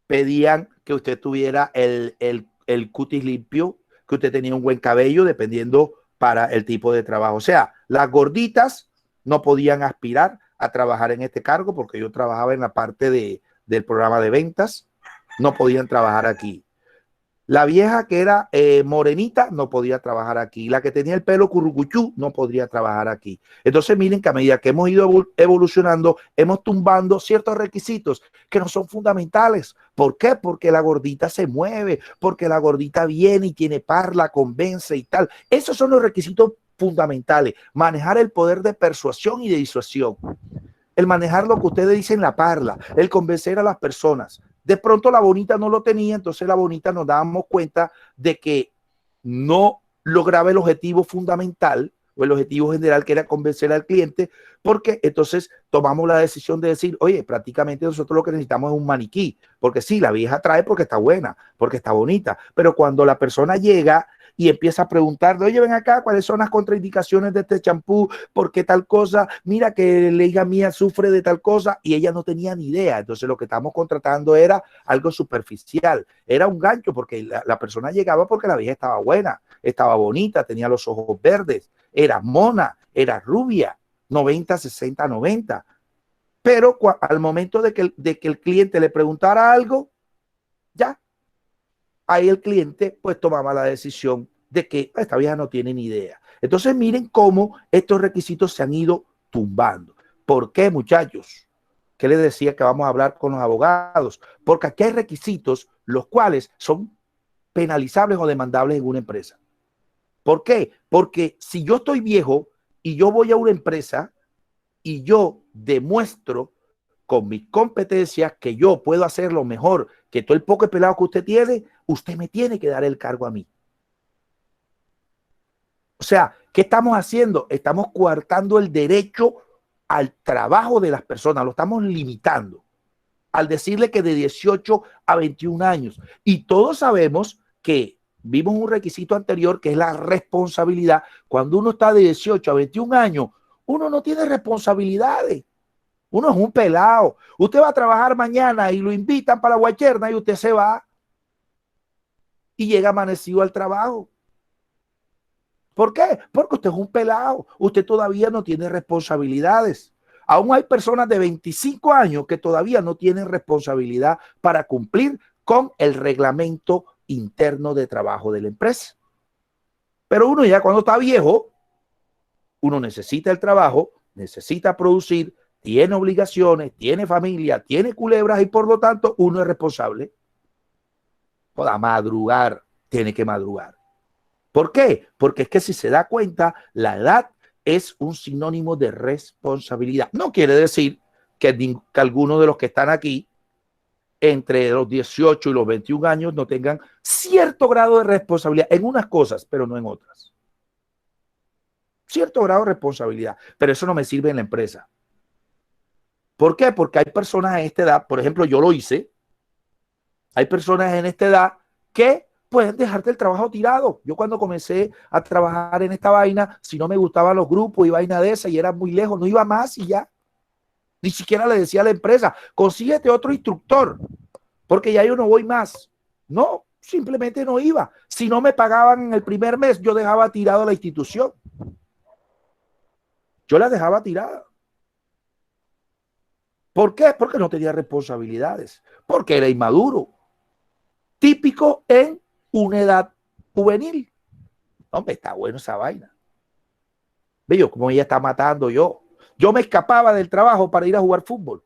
pedían que usted tuviera el cutis limpio, que usted tenía un buen cabello, dependiendo para el tipo de trabajo. O sea, las gorditas no podían aspirar a trabajar en este cargo porque yo trabajaba en la parte del programa de ventas, no podían trabajar aquí. La vieja que era morenita no podía trabajar aquí. La que tenía el pelo currucuchú no podría trabajar aquí. Entonces miren que a medida que hemos ido evolucionando, hemos tumbando ciertos requisitos que no son fundamentales. ¿Por qué? Porque la gordita se mueve, porque la gordita viene y tiene parla, convence y tal. Esos son los requisitos fundamentales. Manejar el poder de persuasión y de disuasión. El manejar lo que ustedes dicen, la parla, el convencer a las personas. De pronto la bonita no lo tenía, entonces la bonita nos dábamos cuenta de que no lograba el objetivo fundamental o el objetivo general, que era convencer al cliente, porque entonces tomamos la decisión de decir, oye, prácticamente nosotros lo que necesitamos es un maniquí, porque sí, la vieja trae porque está buena, porque está bonita, pero cuando la persona llega y empieza a preguntarle, oye, ven acá, ¿cuáles son las contraindicaciones de este champú? ¿Por qué tal cosa? Mira que la hija mía sufre de tal cosa, y ella no tenía ni idea. Entonces lo que estamos contratando era algo superficial, era un gancho, porque la persona llegaba porque la vieja estaba buena, estaba bonita, tenía los ojos verdes, era mona, era rubia, 90, 60, 90. Pero al momento de que el cliente le preguntara algo, ya, ahí el cliente pues tomaba la decisión de que esta vieja no tiene ni idea. Entonces miren cómo estos requisitos se han ido tumbando. ¿Por qué, muchachos? ¿Qué les decía que vamos a hablar con los abogados? Porque aquí hay requisitos los cuales son penalizables o demandables en una empresa. ¿Por qué? Porque si yo estoy viejo y yo voy a una empresa y yo demuestro con mis competencias que yo puedo hacerlo mejor que todo el poco pelado que usted tiene, usted me tiene que dar el cargo a mí. O sea, ¿qué estamos haciendo? Estamos coartando el derecho al trabajo de las personas, lo estamos limitando al decirle que de 18 a 21 años. Y todos sabemos que vimos un requisito anterior que es la responsabilidad. Cuando uno está de 18 a 21 años, uno no tiene responsabilidades. Uno es un pelado. Usted va a trabajar mañana y lo invitan para la guacherna y usted se va y llega amanecido al trabajo. ¿Por qué? Porque usted es un pelado. Usted todavía no tiene responsabilidades. Aún hay personas de 25 años que todavía no tienen responsabilidad para cumplir con el reglamento interno de trabajo de la empresa. Pero uno ya cuando está viejo, uno necesita el trabajo, necesita producir, tiene obligaciones, tiene familia, tiene culebras y por lo tanto uno es responsable. Para madrugar, tiene que madrugar. ¿Por qué? Porque es que si se da cuenta, la edad es un sinónimo de responsabilidad. No quiere decir que alguno de los que están aquí entre los 18 y los 21 años no tengan cierto grado de responsabilidad en unas cosas, pero no en otras. Cierto grado de responsabilidad, pero eso no me sirve en la empresa. ¿Por qué? Porque hay personas en esta edad, por ejemplo, yo lo hice, hay personas en esta edad que pueden dejarte el trabajo tirado. Yo cuando comencé a trabajar en esta vaina, si no me gustaban los grupos y vaina de esa y era muy lejos, no iba más y ya. Ni siquiera le decía a la empresa, consíguete otro instructor, porque ya yo no voy más. No, simplemente no iba. Si no me pagaban en el primer mes, yo dejaba tirado la institución. Yo la dejaba tirada. ¿Por qué? Porque no tenía responsabilidades, porque era inmaduro. Típico en una edad juvenil. Hombre, está bueno esa vaina. Ve yo, como ella está matando yo. Yo me escapaba del trabajo para ir a jugar fútbol.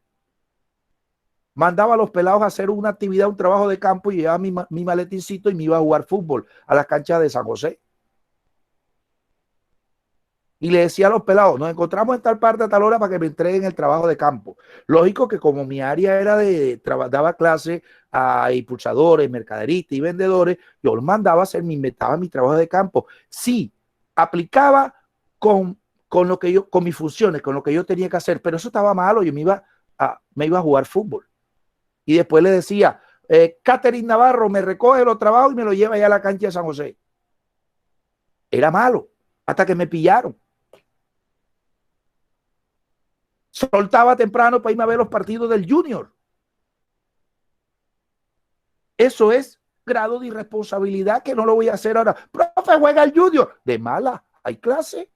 Mandaba a los pelados a hacer una actividad, un trabajo de campo y llevaba mi maletincito y me iba a jugar fútbol a las canchas de San José. Y le decía a los pelados, nos encontramos en tal parte a tal hora para que me entreguen el trabajo de campo. Lógico que como mi área era daba clase a impulsadores, mercaderistas y vendedores, yo los mandaba a hacer, me inventaba mi trabajo de campo. Sí, aplicaba con lo que yo, con mis funciones, con lo que yo tenía que hacer, pero eso estaba malo, yo me iba a jugar fútbol. Y después le decía, Catherine Navarro me recoge los trabajos y me lo lleva allá a la cancha de San José. Era malo, hasta que me pillaron. Soltaba temprano para irme a ver los partidos del Junior. Eso es grado de irresponsabilidad que no lo voy a hacer ahora. Profe, juega el Junior. De mala, hay clase.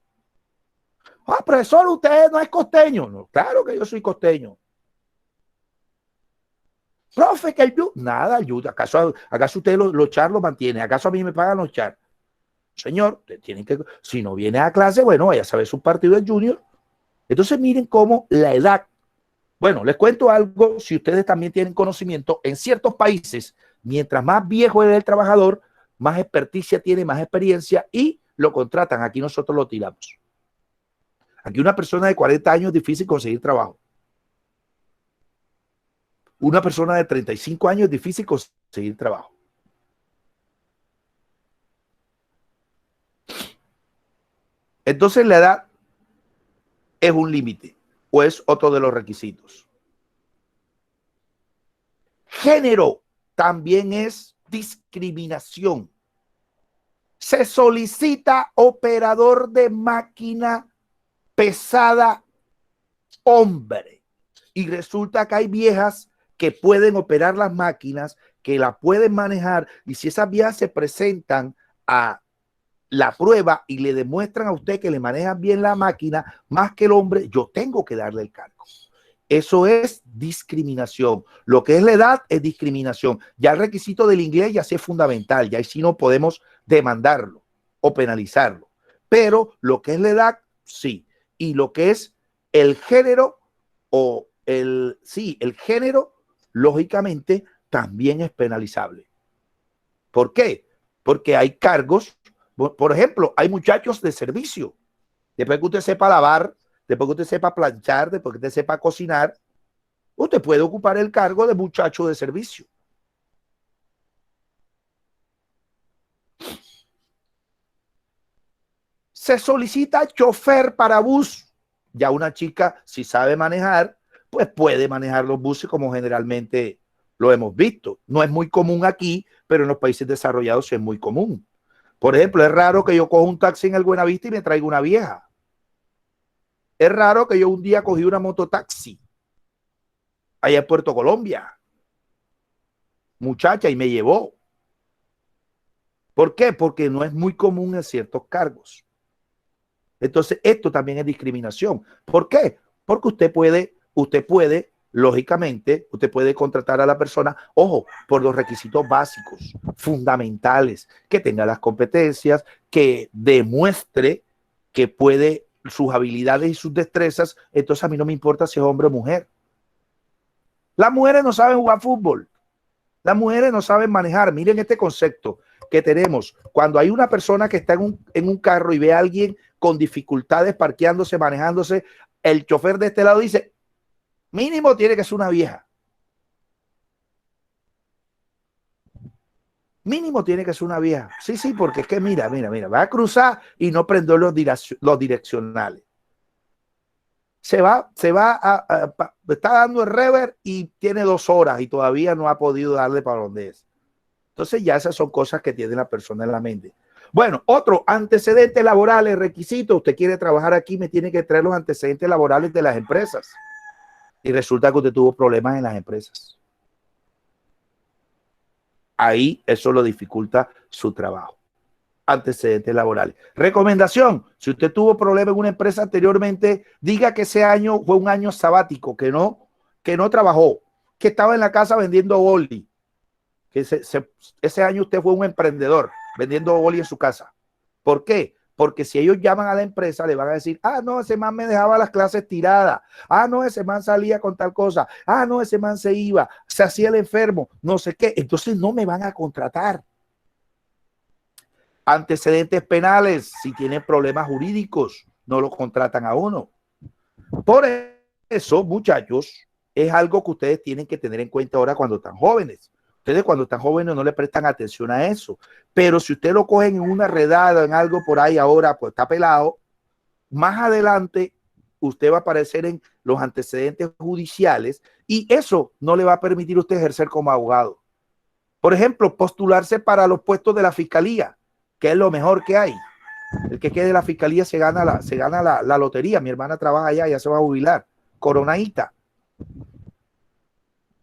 Ah, profesor, usted no es costeño. No, claro que yo soy costeño. Profe, que ayuda. Nada ayuda. ¿Acaso usted los char lo mantiene? ¿Acaso a mí me pagan los char? Señor, tienen que, si no viene a clase, bueno, vaya a saber su partido de junior. Entonces miren cómo la edad. Bueno, les cuento algo, si ustedes también tienen conocimiento, en ciertos países, mientras más viejo es el trabajador, más experticia tiene, más experiencia y lo contratan. Aquí nosotros lo tiramos. Aquí una persona de 40 años es difícil conseguir trabajo. Una persona de 35 años es difícil conseguir trabajo. Entonces la edad es un límite o es otro de los requisitos. Género también es discriminación. Se solicita operador de máquina pesada hombre y resulta que hay viejas que pueden operar las máquinas, que la pueden manejar, y si esas viejas se presentan a la prueba y le demuestran a usted que le manejan bien la máquina más que el hombre, yo tengo que darle el cargo. Eso es discriminación. Lo que es la edad es discriminación. Ya el requisito del inglés ya sí es fundamental, ya sí no podemos demandarlo o penalizarlo. Pero lo que es la edad, sí. Y lo que es el género o el género, lógicamente, también es penalizable. ¿Por qué? Porque hay cargos, por ejemplo, hay muchachos de servicio. Después que usted sepa lavar, después que usted sepa planchar, después que usted sepa cocinar, usted puede ocupar el cargo de muchacho de servicio. Se solicita chofer para bus. Ya una chica, si sabe manejar, pues puede manejar los buses como generalmente lo hemos visto. No es muy común aquí, pero en los países desarrollados es muy común. Por ejemplo, es raro que yo coja un taxi en el Buenavista y me traiga una vieja. Es raro que yo un día cogí una mototaxi allá en Puerto Colombia, muchacha, y me llevó. ¿Por qué? Porque no es muy común en ciertos cargos. Entonces, esto también es discriminación. ¿Por qué? Porque usted puede, lógicamente, usted puede contratar a la persona, ojo, por los requisitos básicos, fundamentales, que tenga las competencias, que demuestre que puede sus habilidades y sus destrezas. Entonces, a mí no me importa si es hombre o mujer. Las mujeres no saben jugar fútbol. Las mujeres no saben manejar. Miren este concepto que tenemos. Cuando hay una persona que está en un carro y ve a alguien con dificultades parqueándose, manejándose, el chofer de este lado dice, mínimo tiene que ser una vieja. Mínimo tiene que ser una vieja. Sí, sí, porque es que mira, va a cruzar y no prende los direccionales. Está dando el rever y tiene 2 horas y todavía no ha podido darle para donde es. Entonces ya esas son cosas que tiene la persona en la mente. Bueno, otro, antecedentes laborales, requisitos. Usted quiere trabajar aquí, me tiene que traer los antecedentes laborales de las empresas. Y resulta que usted tuvo problemas en las empresas. Ahí eso lo dificulta su trabajo. Antecedentes laborales. Recomendación, si usted tuvo problemas en una empresa anteriormente, diga que ese año fue un año sabático, que no trabajó, que estaba en la casa vendiendo boli, que ese año usted fue un emprendedor vendiendo boli en su casa. ¿Por qué? Porque si ellos llaman a la empresa, le van a decir, ah, no, ese man me dejaba las clases tiradas, ah, no, ese man salía con tal cosa, ah, no, ese man se iba, se hacía el enfermo, no sé qué, entonces no me van a contratar. Antecedentes penales, si tienen problemas jurídicos, no lo contratan a uno. Por eso, muchachos, es algo que ustedes tienen que tener en cuenta ahora cuando están jóvenes. Ustedes cuando están jóvenes no le prestan atención a eso. Pero si usted lo cogen en una redada, en algo por ahí ahora, pues está pelado, más adelante usted va a aparecer en los antecedentes judiciales y eso no le va a permitir a usted ejercer como abogado. Por ejemplo, postularse para los puestos de la fiscalía, que es lo mejor que hay. El que quede de la fiscalía se gana la lotería. Mi hermana trabaja allá, ya se va a jubilar. Coronadita.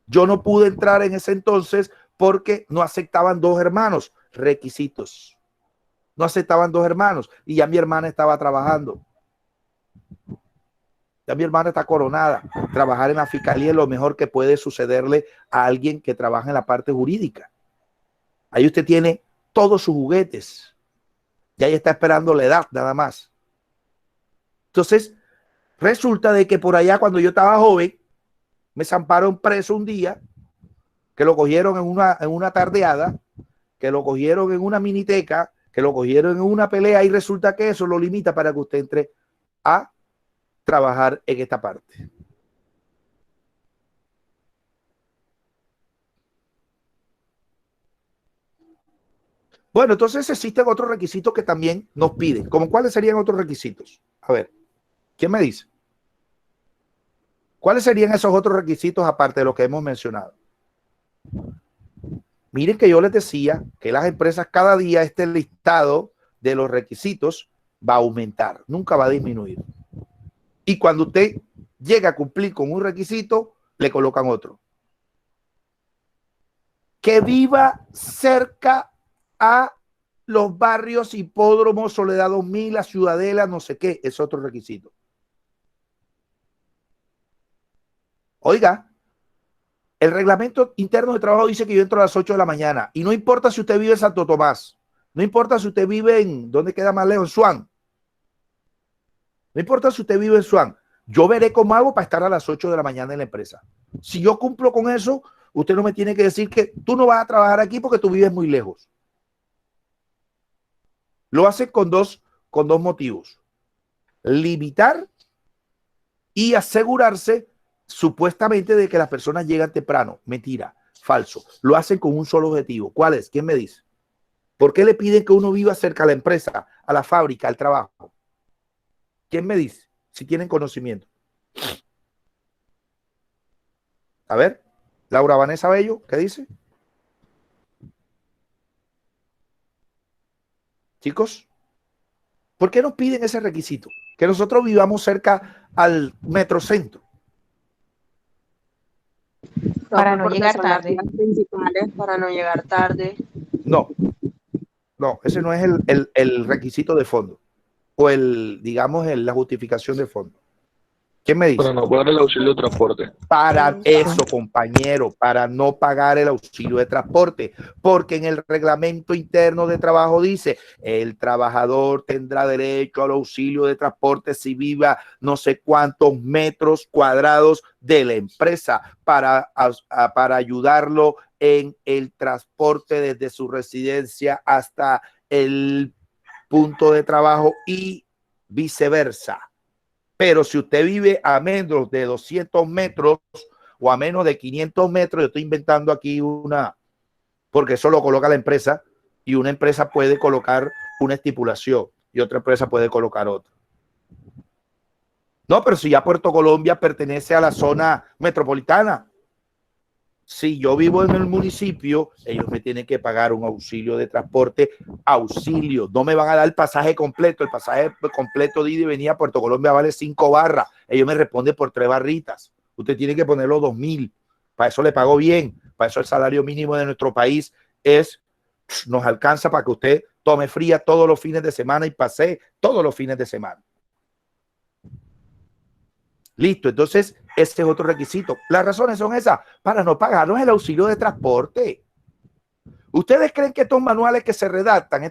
Yo no pude entrar en ese entonces porque no aceptaban 2 hermanos. Requisitos. No aceptaban 2 hermanos y ya mi hermana estaba trabajando. Ya mi hermana está coronada. Trabajar en la fiscalía es lo mejor que puede sucederle a alguien que trabaja en la parte jurídica. Ahí usted tiene todos sus juguetes. Y ahí está esperando la edad nada más. Entonces, resulta de que por allá cuando yo estaba joven, me zamparon preso un día, que lo cogieron en una tardeada, que lo cogieron en una miniteca, que lo cogieron en una pelea y resulta que eso lo limita para que usted entre a trabajar en esta parte. Bueno, entonces existen otros requisitos que también nos piden. ¿Cómo cuáles serían otros requisitos? A ver, ¿quién me dice? ¿Cuáles serían esos otros requisitos aparte de lo que hemos mencionado? Miren que yo les decía que las empresas cada día este listado de los requisitos va a aumentar, nunca va a disminuir. Y cuando usted llega a cumplir con un requisito, le colocan otro. Que viva cerca a los barrios Hipódromo, Soledad 2000, la Ciudadela, no sé qué, es otro requisito. Oiga, el reglamento interno de trabajo dice que yo entro a las 8 de la mañana y no importa si usted vive en Santo Tomás, no importa si usted vive en, ¿dónde queda más lejos? En Swan. No importa si usted vive en Swan, yo veré cómo hago para estar a las 8 de la mañana en la empresa. Si yo cumplo con eso, usted no me tiene que decir que tú no vas a trabajar aquí porque tú vives muy lejos. Lo hace con dos motivos. Limitar y asegurarse supuestamente de que las personas llegan temprano. Mentira, falso. Lo hacen con un solo objetivo. ¿Cuál es? ¿Quién me dice? ¿Por qué le piden que uno viva cerca a la empresa, a la fábrica, al trabajo? ¿Quién me dice? Si tienen conocimiento. A ver, Laura Vanessa Bello, ¿qué dice? Chicos, ¿por qué nos piden ese requisito? Que nosotros vivamos cerca al metrocentro. Para no llegar tarde. Principales para no llegar tarde. No, ese no es el requisito de fondo o digamos, la justificación de fondo. ¿Quién me dice? Para no pagar el auxilio de transporte. Para eso, compañero, para no pagar el auxilio de transporte, porque en el reglamento interno de trabajo dice, el trabajador tendrá derecho al auxilio de transporte si viva no sé cuántos metros cuadrados de la empresa para ayudarlo en el transporte desde su residencia hasta el punto de trabajo y viceversa. Pero si usted vive a menos de 200 metros o a menos de 500 metros, yo estoy inventando aquí porque eso lo coloca la empresa y una empresa puede colocar una estipulación y otra empresa puede colocar otra. No, pero si ya Puerto Colombia pertenece a la zona metropolitana, si yo vivo en el municipio, ellos me tienen que pagar un auxilio de transporte, auxilio. No me van a dar el pasaje completo. El pasaje completo de ida y venida a Puerto Colombia vale 5 barras. Ellos me responden por 3 barritas. Usted tiene que ponerlo 2.000. Para eso le pago bien. Para eso el salario mínimo de nuestro país nos alcanza para que usted tome fría todos los fines de semana y pase todos los fines de semana. Listo, entonces ese es otro requisito. Las razones son esas, para no pagarnos el auxilio de transporte. ¿Ustedes creen que estos manuales que se redactan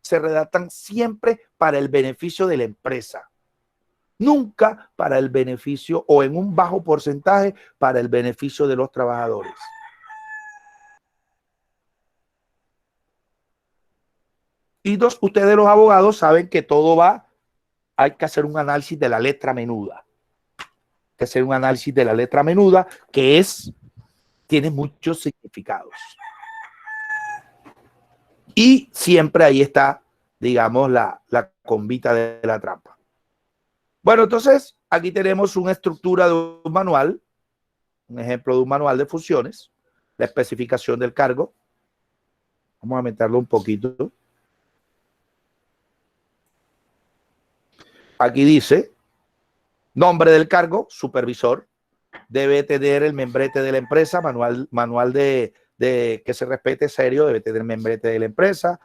se redactan siempre para el beneficio de la empresa? Nunca para el beneficio o en un bajo porcentaje para el beneficio de los trabajadores. Y ustedes los abogados saben que todo hay que hacer un análisis de la letra menuda. Hay que hacer un análisis de la letra menuda que tiene muchos significados. Y siempre ahí está, digamos, la convita de la trampa. Bueno, entonces aquí tenemos una estructura de un manual, un ejemplo de un manual de funciones, la especificación del cargo. Vamos a meterlo un poquito. Aquí dice, nombre del cargo, supervisor, debe tener el membrete de la empresa, manual de que se respete serio, debe tener el membrete de la empresa,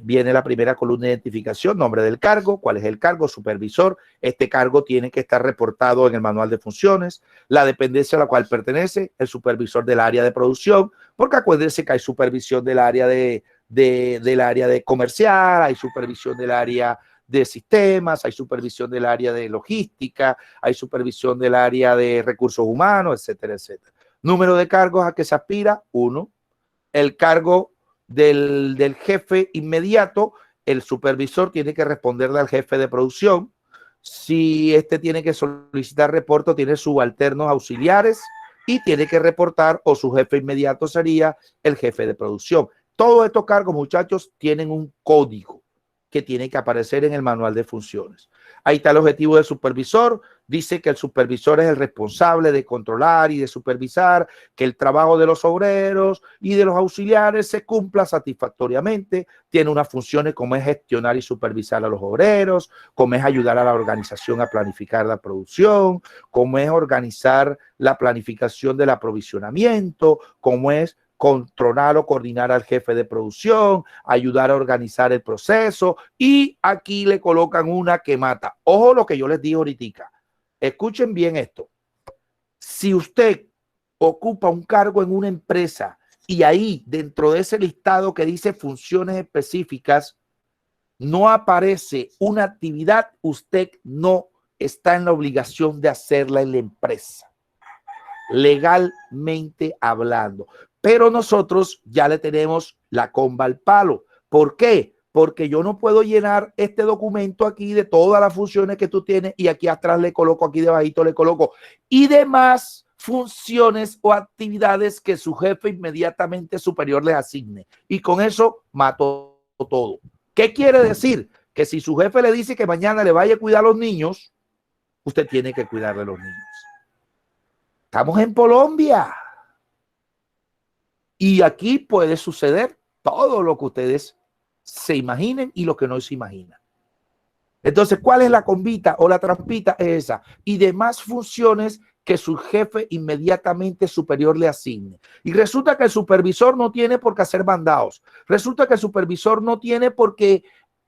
Viene la primera columna de identificación, nombre del cargo, cuál es el cargo, supervisor. Este cargo tiene que estar reportado en el manual de funciones, la dependencia a la cual pertenece, el supervisor del área de producción, porque acuérdense que hay supervisión del área del área de comercial, hay supervisión del área de sistemas, hay supervisión del área de logística, hay supervisión del área de recursos humanos, etcétera, etcétera. Número de cargos a que se aspira, 1. El cargo del jefe inmediato, el supervisor tiene que responderle al jefe de producción. Si este tiene que solicitar reporte, tiene subalternos auxiliares y tiene que reportar, o su jefe inmediato sería el jefe de producción. Todos estos cargos, muchachos, tienen un código que tiene que aparecer en el manual de funciones. Ahí está el objetivo del supervisor. Dice que el supervisor es el responsable de controlar y de supervisar que el trabajo de los obreros y de los auxiliares se cumpla satisfactoriamente. Tiene unas funciones como es gestionar y supervisar a los obreros, como es ayudar a la organización a planificar la producción, como es organizar la planificación del aprovisionamiento, como es controlar o coordinar al jefe de producción, ayudar a organizar el proceso, y aquí le colocan una que mata. Ojo lo que yo les digo ahorita. Escuchen bien esto. Si usted ocupa un cargo en una empresa y ahí dentro de ese listado que dice funciones específicas no aparece una actividad, usted no está en la obligación de hacerla en la empresa, legalmente hablando. Pero nosotros ya le tenemos la comba al palo. ¿Por qué? Porque yo no puedo llenar este documento aquí de todas las funciones que tú tienes y aquí atrás le coloco, aquí debajito le coloco y demás funciones o actividades que su jefe inmediatamente superior les asigne. Y con eso mato todo. ¿Qué quiere decir? Que si su jefe le dice que mañana le vaya a cuidar a los niños, usted tiene que cuidar de los niños. Estamos en Colombia. Y aquí puede suceder todo lo que ustedes se imaginen y lo que no se imaginan. Entonces, ¿cuál es la combita o la trampita? Es esa. Y demás funciones que su jefe inmediatamente superior le asigne. Y resulta que el supervisor no tiene por qué hacer mandados. Resulta que el supervisor no tiene por qué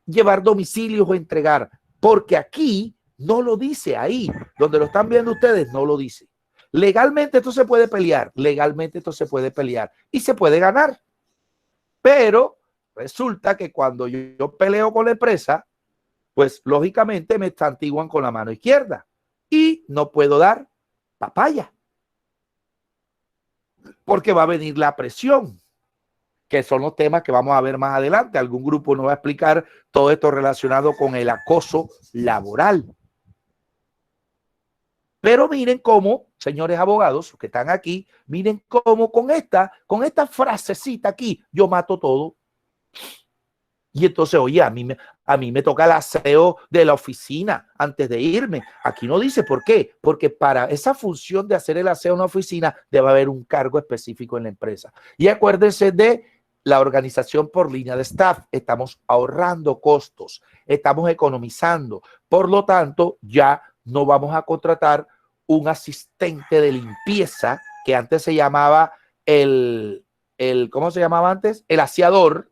llevar domicilios o entregar. Porque aquí no lo dice, ahí donde lo están viendo ustedes no lo dice. Legalmente esto se puede pelear, legalmente esto se puede pelear y se puede ganar. Pero resulta que cuando yo peleo con la empresa, pues lógicamente me santiguan con la mano izquierda y no puedo dar papaya. Porque va a venir la presión, que son los temas que vamos a ver más adelante. Algún grupo nos va a explicar todo esto relacionado con el acoso laboral. Pero miren cómo, señores abogados que están aquí, miren cómo con esta frasecita aquí, yo mato todo. Y entonces, oye, a mí me toca el aseo de la oficina antes de irme. Aquí no dice por qué. Porque para esa función de hacer el aseo en la oficina debe haber un cargo específico en la empresa. Y acuérdense de la organización por línea de staff. Estamos ahorrando costos, estamos economizando. Por lo tanto, ya no vamos a contratar un asistente de limpieza que antes se llamaba ¿cómo se llamaba antes? El aseador.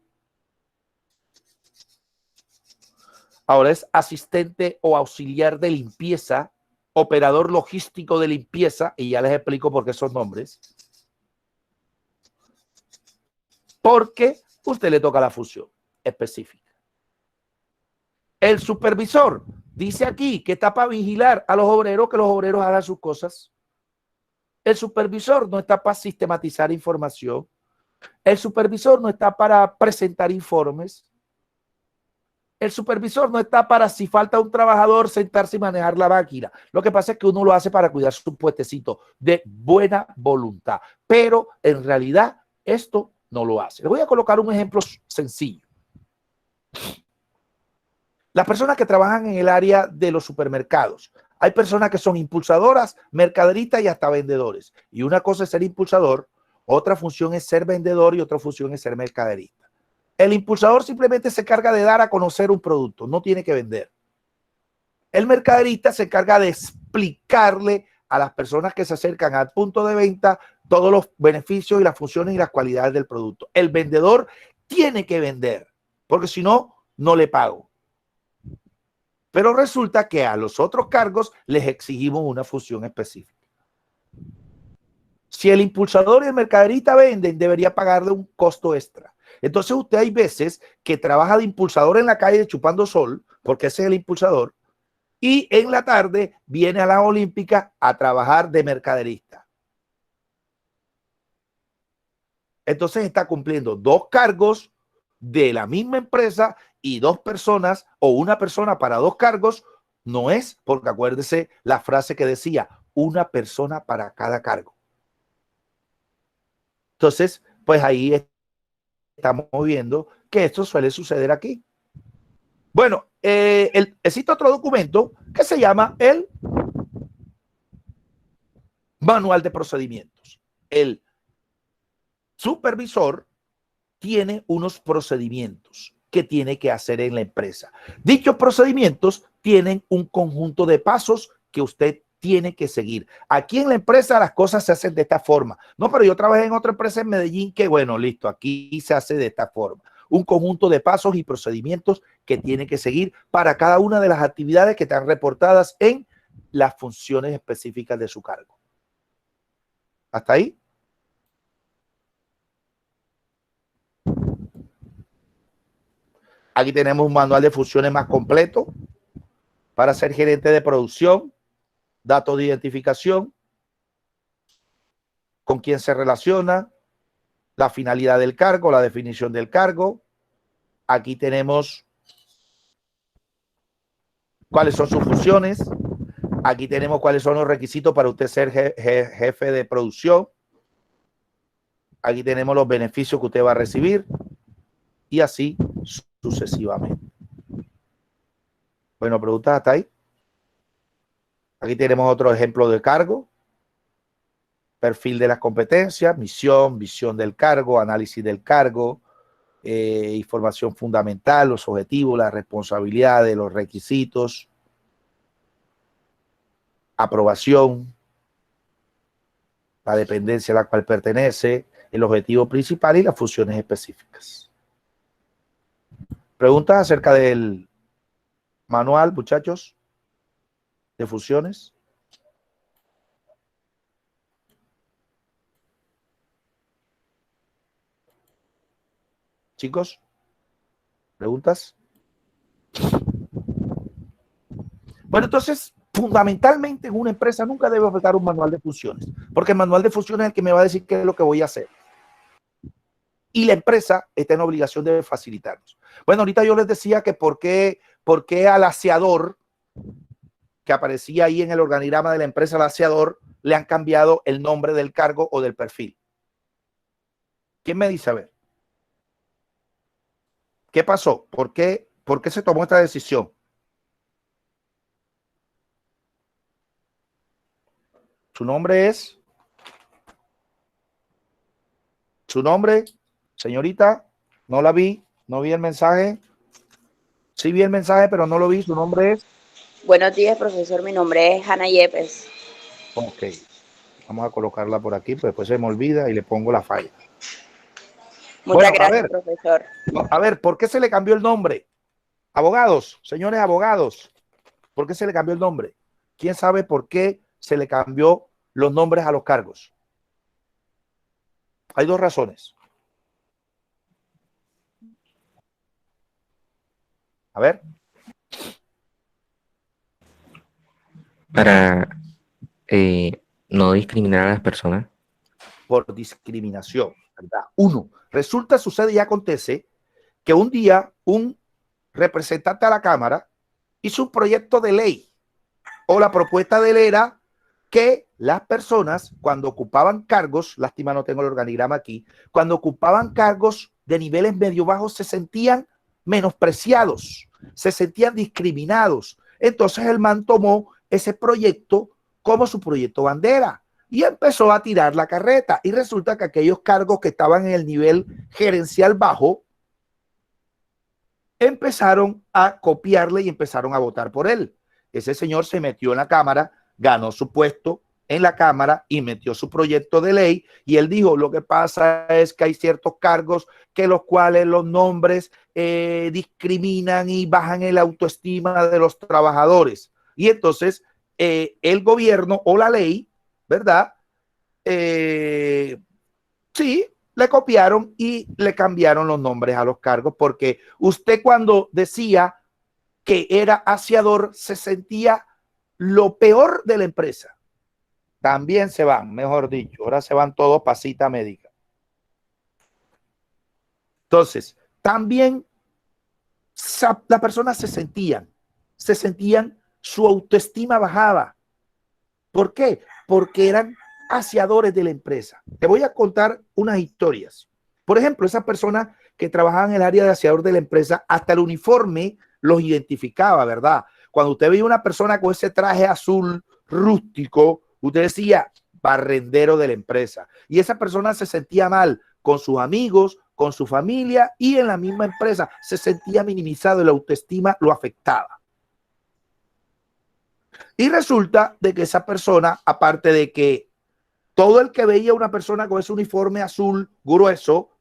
Ahora es asistente o auxiliar de limpieza, operador logístico de limpieza, y ya les explico por qué esos nombres. Porque usted le toca la función específica. El supervisor dice aquí que está para vigilar a los obreros, que los obreros hagan sus cosas. El supervisor no está para sistematizar información. El supervisor no está para presentar informes. El supervisor no está para, si falta un trabajador, sentarse y manejar la máquina. Lo que pasa es que uno lo hace para cuidar su puestecito de buena voluntad. Pero en realidad esto no lo hace. Les voy a colocar un ejemplo sencillo. Las personas que trabajan en el área de los supermercados. Hay personas que son impulsadoras, mercaderistas y hasta vendedores. Y una cosa es ser impulsador, otra función es ser vendedor y otra función es ser mercaderista. El impulsador simplemente se encarga de dar a conocer un producto, no tiene que vender. El mercaderista se encarga de explicarle a las personas que se acercan al punto de venta todos los beneficios y las funciones y las cualidades del producto. El vendedor tiene que vender. porque si no, no le pago. Pero resulta que a los otros cargos les exigimos una función específica. Si el impulsador y el mercaderista venden, debería pagarle un costo extra. Entonces usted hay veces que trabaja de impulsador en la calle chupando sol, porque ese es el impulsador, y en la tarde viene a la Olímpica a trabajar de mercaderista. Entonces está cumpliendo dos cargos de la misma empresa y dos personas o una persona para dos cargos. No es, porque acuérdese la frase que decía, una persona para cada cargo. Entonces, pues ahí estamos viendo que esto suele suceder aquí. Bueno, existe otro documento que se llama el Manual de Procedimientos. El supervisor tiene unos procedimientos que tiene que hacer en la empresa. Dichos procedimientos tienen un conjunto de pasos que usted tiene que seguir. Aquí en la empresa las cosas se hacen de esta forma. No, pero yo trabajé en otra empresa en Medellín que, bueno, listo, aquí se hace de esta forma. Un conjunto de pasos y procedimientos que tiene que seguir para cada una de las actividades que están reportadas en las funciones específicas de su cargo. ¿Hasta ahí? Aquí tenemos un manual de funciones más completo para ser gerente de producción, datos de identificación, con quién se relaciona, la finalidad del cargo, la definición del cargo. Aquí tenemos cuáles son sus funciones. Aquí tenemos cuáles son los requisitos para usted ser jefe de producción. Aquí tenemos los beneficios que usted va a recibir y así sucesivamente. Bueno, preguntas hasta ahí. Aquí tenemos otro ejemplo de cargo. Perfil de las competencias, misión, visión del cargo, análisis del cargo, información fundamental, los objetivos, las responsabilidades, los requisitos, aprobación, la dependencia a la cual pertenece, el objetivo principal y las funciones específicas. ¿Preguntas acerca del manual, muchachos, de funciones? Chicos, ¿preguntas? Bueno, entonces, fundamentalmente en una empresa nunca debe faltar un manual de funciones, porque el manual de funciones es el que me va a decir qué es lo que voy a hacer. Y la empresa está en obligación de facilitarnos. Bueno, ahorita yo les decía que por qué al aseador que aparecía ahí en el organigrama de la empresa, el aseador, le han cambiado el nombre del cargo o del perfil. ¿Quién me dice? A ver. ¿Qué pasó? ¿Por qué se tomó esta decisión? Su nombre es. Su nombre, señorita, no la vi, no vi el mensaje. Sí vi el mensaje, pero no lo vi. Su nombre es. Buenos días, profesor. Mi nombre es Hanna Yepes. Ok. Vamos a colocarla por aquí, pues después se me olvida y le pongo la falla. Muchas gracias, profesor. A ver, ¿por qué se le cambió el nombre? Abogados, señores abogados, ¿por qué se le cambió el nombre? ¿Quién sabe por qué se le cambió los nombres a los cargos? Hay dos razones. A ver. Para no discriminar a las personas. Por discriminación, ¿verdad? Uno, resulta, sucede y acontece que un día un representante a la Cámara hizo un proyecto de ley o la propuesta de ley era que las personas cuando ocupaban cargos, lástima no tengo el organigrama aquí, cuando ocupaban cargos de niveles medio bajos se sentían menospreciados, se sentían discriminados. Entonces el man tomó ese proyecto como su proyecto bandera y empezó a tirar la carreta y resulta que aquellos cargos que estaban en el nivel gerencial bajo empezaron a copiarle y empezaron a votar por él. Ese señor se metió en la Cámara, ganó su puesto en la Cámara y metió su proyecto de ley y él dijo, lo que pasa es que hay ciertos cargos que los cuales los nombres discriminan y bajan el autoestima de los trabajadores. Y entonces el gobierno o la ley, ¿verdad? Sí, le copiaron y le cambiaron los nombres a los cargos porque usted cuando decía que era aseador se sentía lo peor de la empresa. También se van, mejor dicho, ahora se van todos para cita médica. Entonces, también las personas se sentían, su autoestima bajaba. ¿Por qué? Porque eran aseadores de la empresa. Te voy a contar unas historias. Por ejemplo, esas personas que trabajaban en el área de aseador de la empresa, hasta el uniforme los identificaba, ¿verdad? Cuando usted veía una persona con ese traje azul rústico, usted decía barrendero de la empresa. Y esa persona se sentía mal con sus amigos, con su familia y en la misma empresa. Se sentía minimizado y la autoestima lo afectaba. Y resulta de que esa persona, aparte de que todo el que veía a una persona con ese uniforme azul grueso,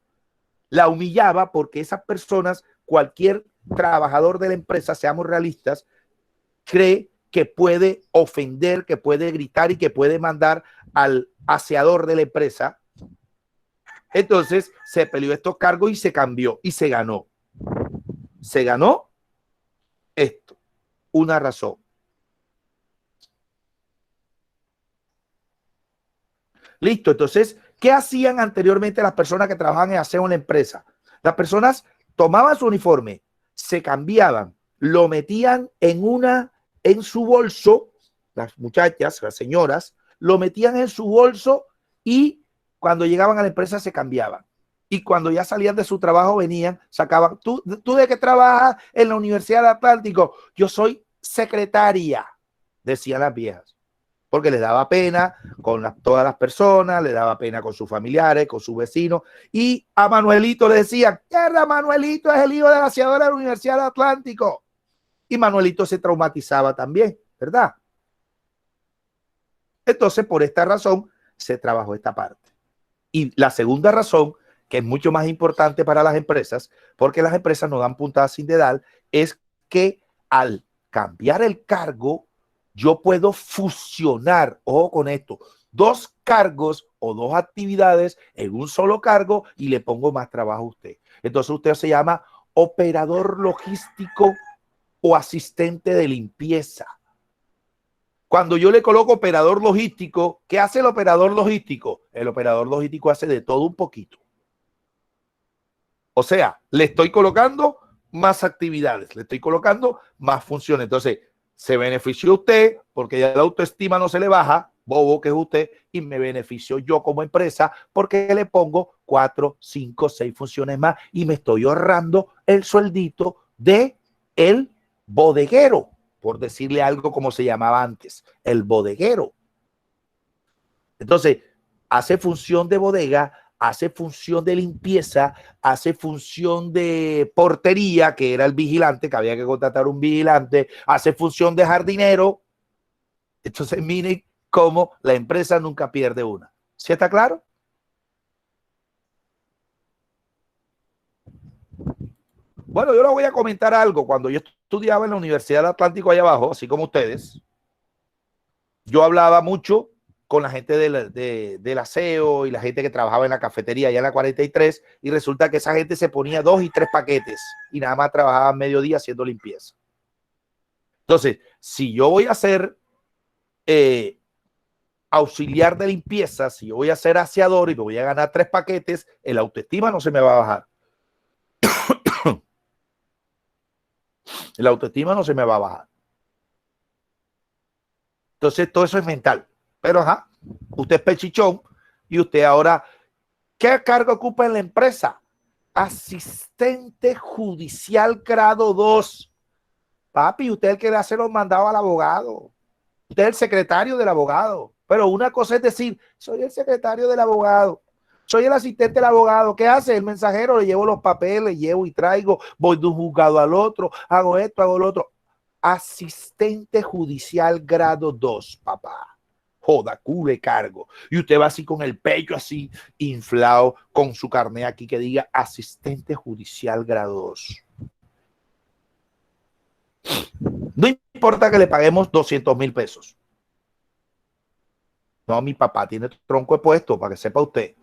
la humillaba porque esas personas, cualquier trabajador de la empresa, seamos realistas, cree que puede ofender, que puede gritar y que puede mandar al aseador de la empresa. Entonces se peleó estos cargos y se cambió y se ganó. Se ganó esto, una razón. Listo, entonces, ¿qué hacían anteriormente las personas que trabajaban en aseo en la empresa? Las personas tomaban su uniforme, se cambiaban, lo metían en su bolso, las muchachas, las señoras, lo metían en su bolso y cuando llegaban a la empresa se cambiaban. Y cuando ya salían de su trabajo venían, sacaban, ¿tú de qué trabajas en la Universidad del Atlántico? Yo soy secretaria, decían las viejas. Porque les daba pena con todas las personas, le daba pena con sus familiares, con sus vecinos. Y a Manuelito le decían, mierda, Manuelito es el hijo de la aseadora de la Universidad del Atlántico. Y Manuelito se traumatizaba también, ¿verdad? Entonces, por esta razón, se trabajó esta parte. Y la segunda razón, que es mucho más importante para las empresas, porque las empresas no dan puntadas sin dedal, es que al cambiar el cargo, yo puedo fusionar, ojo con esto, dos cargos o dos actividades en un solo cargo y le pongo más trabajo a usted. Entonces usted se llama operador logístico o asistente de limpieza. Cuando yo le coloco operador logístico, ¿qué hace el operador logístico? El operador logístico hace de todo un poquito. O sea, le estoy colocando más actividades, le estoy colocando más funciones. Entonces, se benefició usted porque ya la autoestima no se le baja, bobo que es usted, y me beneficio yo como empresa porque le pongo 4, 5, 6 funciones más y me estoy ahorrando el sueldito de el bodeguero, por decirle algo como se llamaba antes, el bodeguero. Entonces, hace función de bodega, hace función de limpieza, hace función de portería, que era el vigilante, que había que contratar un vigilante, hace función de jardinero. Entonces, miren cómo la empresa nunca pierde una. ¿Sí está claro? Bueno, yo les voy a comentar algo. Cuando yo estudiaba en la Universidad del Atlántico allá abajo, así como ustedes, yo hablaba mucho con la gente del aseo y la gente que trabajaba en la cafetería allá en la 43 y resulta que esa gente se ponía 2 y 3 paquetes y nada más trabajaba mediodía haciendo limpieza. Entonces, si yo voy a ser auxiliar de limpieza, si yo voy a ser aseador y me voy a ganar 3 paquetes, el autoestima no se me va a bajar. La autoestima no se me va a bajar. Entonces, todo eso es mental. Pero, ajá, usted es pechichón y usted ahora, ¿qué cargo ocupa en la empresa? Asistente judicial grado 2. Papi, usted es el que le hace los mandados al abogado. Usted es el secretario del abogado. Pero una cosa es decir, soy el secretario del abogado. Soy el asistente del abogado. ¿Qué hace? El mensajero, le llevo los papeles, llevo y traigo, voy de un juzgado al otro, hago esto, hago lo otro. Asistente judicial grado 2, papá. joda, cule cargo. Y usted va así con el pecho así inflado, con su carnet aquí que diga asistente judicial grado 2. No importa que le paguemos 200,000 pesos. No, mi papá tiene tronco de puesto, para que sepa usted.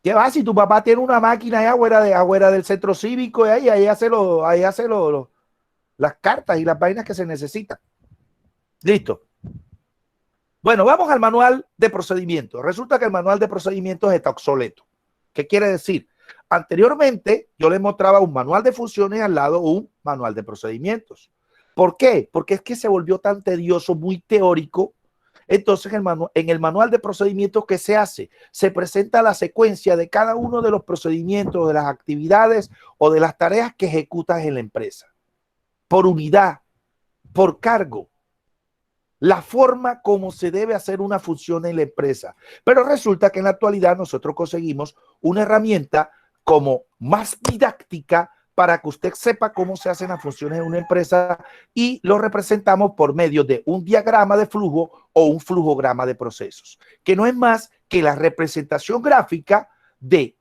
¿Qué va? Si tu papá tiene una máquina ahí afuera del centro cívico, y ahí hace las cartas y las vainas que se necesitan. Listo. Bueno, vamos al manual de procedimientos. Resulta que el manual de procedimientos está obsoleto. ¿Qué quiere decir? Anteriormente yo les mostraba un manual de funciones y al lado un manual de procedimientos. ¿Por qué? Porque es que se volvió tan tedioso, muy teórico. Entonces en el manual de procedimientos, ¿qué se hace? Se presenta la secuencia de cada uno de los procedimientos, de las actividades o de las tareas que ejecutas en la empresa. Por unidad, por cargo. La forma como se debe hacer una función en la empresa. Pero resulta que en la actualidad nosotros conseguimos una herramienta como más didáctica para que usted sepa cómo se hacen las funciones en una empresa y lo representamos por medio de un diagrama de flujo o un flujograma de procesos, que no es más que la representación gráfica de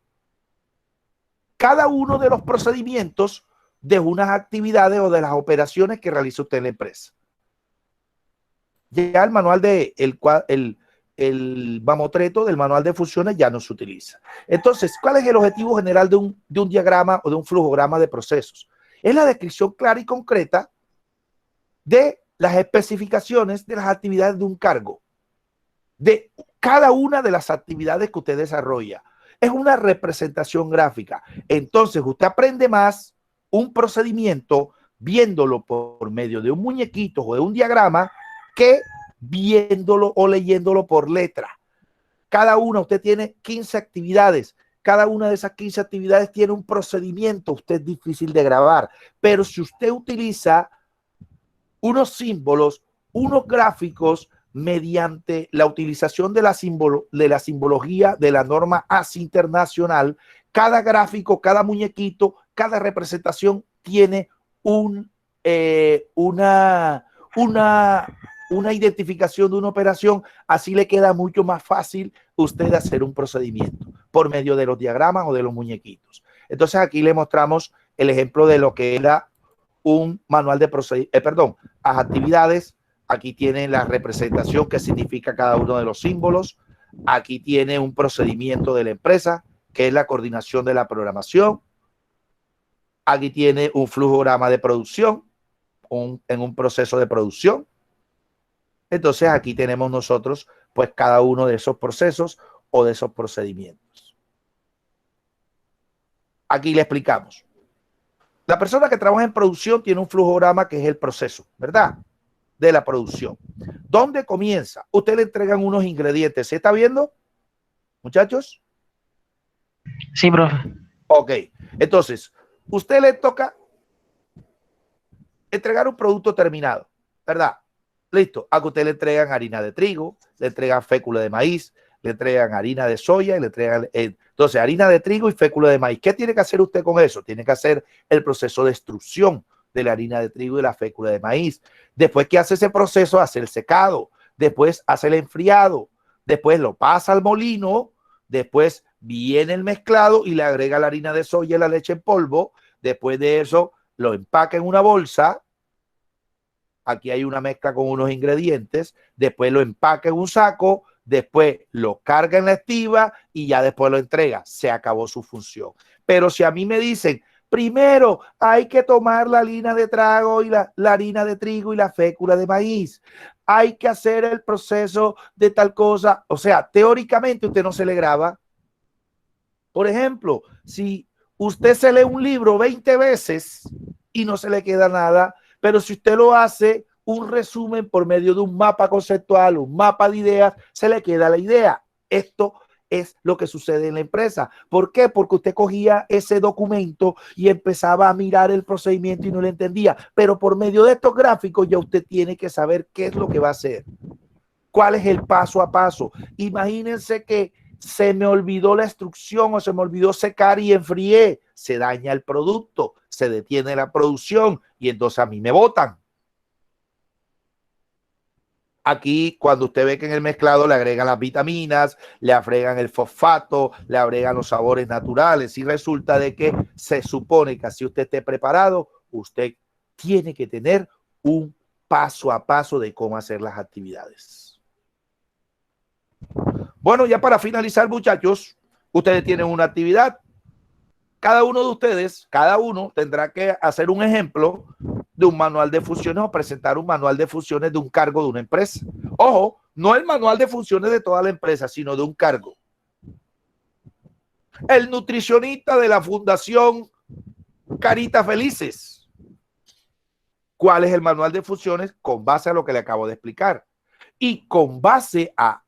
cada uno de los procedimientos de unas actividades o de las operaciones que realiza usted en la empresa. Ya el manual el mamotreto del manual de funciones ya no se utiliza. Entonces, ¿cuál es el objetivo general de un diagrama o de un flujograma de procesos? Es la descripción clara y concreta de las especificaciones de las actividades de un cargo, de cada una de las actividades que usted desarrolla. Es una representación gráfica. Entonces, usted aprende más un procedimiento viéndolo por medio de un muñequito o de un diagrama que viéndolo o leyéndolo por letra. Cada una, usted tiene 15 actividades. Cada una de esas 15 actividades tiene un procedimiento. Usted es difícil de grabar. Pero si usted utiliza unos símbolos, unos gráficos, mediante la utilización de la simbología de la norma ASI internacional, cada gráfico, cada muñequito, cada representación tiene una identificación de una operación. Así le queda mucho más fácil usted hacer un procedimiento por medio de los diagramas o de los muñequitos. Entonces aquí le mostramos el ejemplo de lo que era un manual de procedimientos, las actividades. Aquí tiene la representación que significa cada uno de los símbolos. Aquí tiene un procedimiento de la empresa, que es la coordinación de la programación. Aquí tiene un flujograma de producción, en un proceso de producción. Entonces aquí tenemos nosotros pues cada uno de esos procesos o de esos procedimientos. Aquí le explicamos. La persona que trabaja en producción tiene un flujograma que es el proceso, ¿verdad? De la producción. ¿Dónde comienza? Usted le entregan unos ingredientes. ¿Se está viendo, muchachos? Sí, profe. Ok. Entonces, usted le toca entregar un producto terminado, ¿verdad? Listo. A que usted le entregan harina de trigo, le entregan fécula de maíz, le entregan harina de soya y le entregan, entonces, harina de trigo y fécula de maíz. ¿Qué tiene que hacer usted con eso? Tiene que hacer el proceso de extrusión de la harina de trigo y la fécula de maíz. Después que hace ese proceso, hace el secado, después hace el enfriado, después lo pasa al molino, después viene el mezclado y le agrega la harina de soya y la leche en polvo. Después de eso, lo empaca en una bolsa. Aquí hay una mezcla con unos ingredientes. Después lo empaca en un saco, después lo carga en la estiva y ya después lo entrega. Se acabó su función. Pero si a mí me dicen, primero hay que tomar la harina de trago y la harina de trigo y la fécula de maíz. Hay que hacer el proceso de tal cosa. O sea, teóricamente usted no se le graba. Por ejemplo, si usted se lee un libro 20 veces y no se le queda nada, pero si usted lo hace un resumen por medio de un mapa conceptual, un mapa de ideas, se le queda la idea. Esto es lo que sucede en la empresa. ¿Por qué? Porque usted cogía ese documento y empezaba a mirar el procedimiento y no lo entendía. Pero por medio de estos gráficos ya usted tiene que saber qué es lo que va a hacer. ¿Cuál es el paso a paso? Imagínense que se me olvidó la instrucción o se me olvidó secar y enfrié. Se daña el producto, se detiene la producción y entonces a mí me botan. Aquí, cuando usted ve que en el mezclado le agregan las vitaminas, le agregan el fosfato, le agregan los sabores naturales y resulta de que se supone que así usted esté preparado, usted tiene que tener un paso a paso de cómo hacer las actividades. Bueno, ya para finalizar, muchachos, ustedes tienen una actividad. Cada uno de ustedes, cada uno tendrá que hacer un ejemplo de un manual de funciones o presentar un manual de funciones de un cargo de una empresa. Ojo, no el manual de funciones de toda la empresa, sino de un cargo. El nutricionista de la Fundación Caritas Felices. ¿Cuál es el manual de funciones? Con base a lo que le acabo de explicar. Y con base a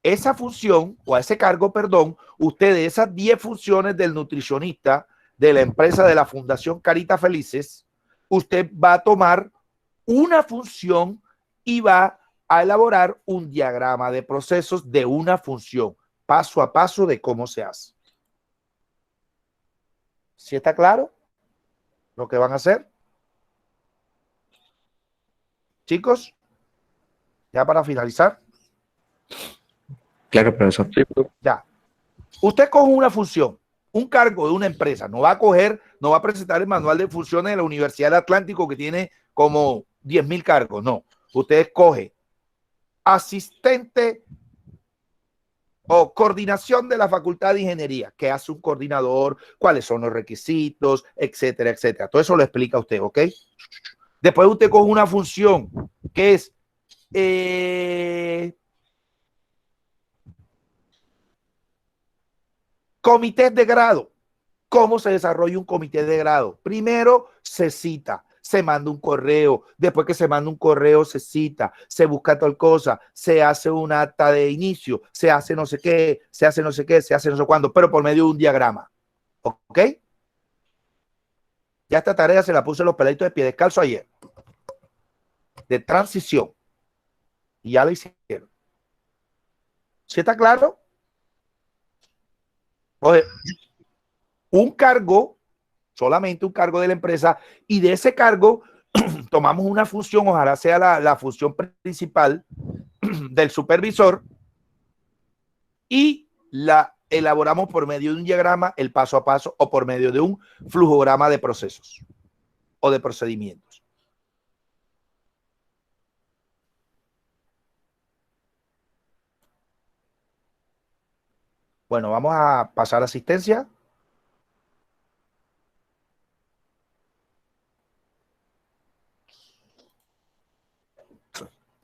esa función o a ese cargo, perdón, usted de esas 10 funciones del nutricionista de la empresa de la Fundación Caritas Felices, usted va a tomar una función y va a elaborar un diagrama de procesos de una función, paso a paso de cómo se hace. ¿Sí está claro lo que van a hacer? Chicos, ya para finalizar. Claro, profesor. Sí, profe. Ya. Usted coge una función, un cargo de una empresa, no va a coger, no va a presentar el manual de funciones de la Universidad del Atlántico que tiene como 10.000 cargos, no. Usted escoge asistente o coordinación de la Facultad de Ingeniería, qué hace un coordinador, cuáles son los requisitos, etcétera, etcétera. Todo eso lo explica usted, ¿ok? Después usted coge una función que es comités de grado. ¿Cómo se desarrolla un comité de grado? Primero se cita, se manda un correo, después que se manda un correo se cita, se busca tal cosa, se hace un acta de inicio, se hace no sé qué, se hace no sé qué, se hace no sé cuándo, pero por medio de un diagrama. ¿Ok? Ya esta tarea se la puse los peladitos de pie descalzo ayer. De transición. Y ya la hicieron. ¿Sí está claro? Oye, un cargo, solamente un cargo de la empresa, y de ese cargo tomamos una función, ojalá sea la función principal del supervisor, y la elaboramos por medio de un diagrama, el paso a paso, o por medio de un flujograma de procesos o de procedimientos. Bueno, vamos a pasar a asistencia.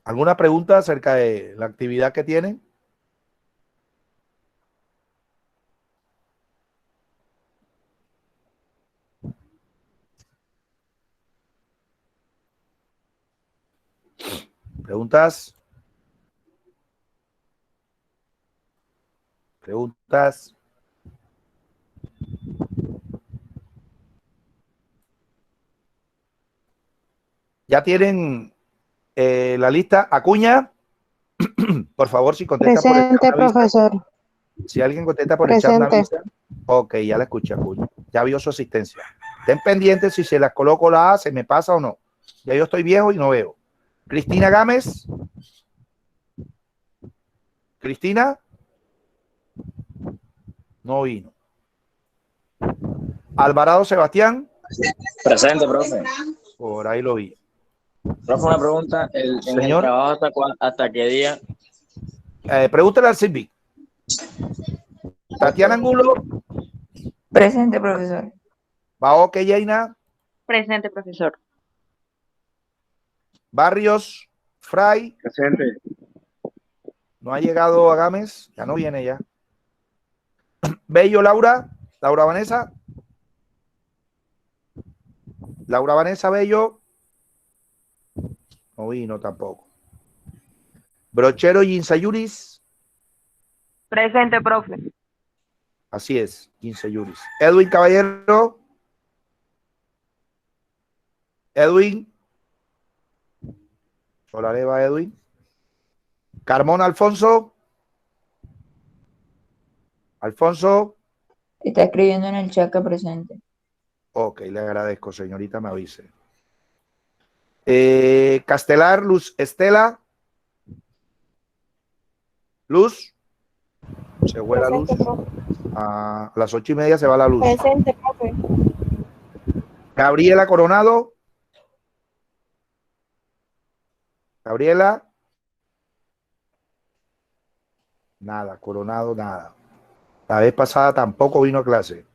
¿Alguna pregunta acerca de la actividad que tienen? ¿Preguntas? ¿Preguntas? ¿Ya tienen la lista? Acuña, por favor, si contesta por el Presente, chat, me avisa. profesor. Si alguien contesta por el chat, me Presente. avisa. Ok, ya la escuché, Acuña. Ya vio su asistencia. Estén pendientes si se las coloco la A, se me pasa o no. Ya yo estoy viejo y no veo. Cristina Gámez. Cristina. No vino. Alvarado Sebastián. Presente, profe. Por ahí lo vi. Profe, una pregunta. En el Señor. trabajo, ¿hasta qué día? Pregúntale al CIVIC. Tatiana Angulo. Presente, profesor. Bao Keyeina. Presente, profesor. Barrios. Fray. Presente. No ha llegado a Gámez. Ya no viene ya. Bello Laura. Laura Vanessa. Laura Vanessa Bello. No vino tampoco. Brochero Yinsayuris. Presente, profe. Así es, Yinsayuris. Edwin Caballero. Edwin. Solareva Edwin. Carmona Alfonso. Alfonso. Está escribiendo en el chat que presente. Ok, le agradezco, señorita, me avise. Castelar Luz Estela. Luz. Se fue la luz. A las 8:30 se va la luz. Presente, profe. Gabriela Coronado. Gabriela. Nada, Coronado, nada. La vez pasada tampoco vino a clase.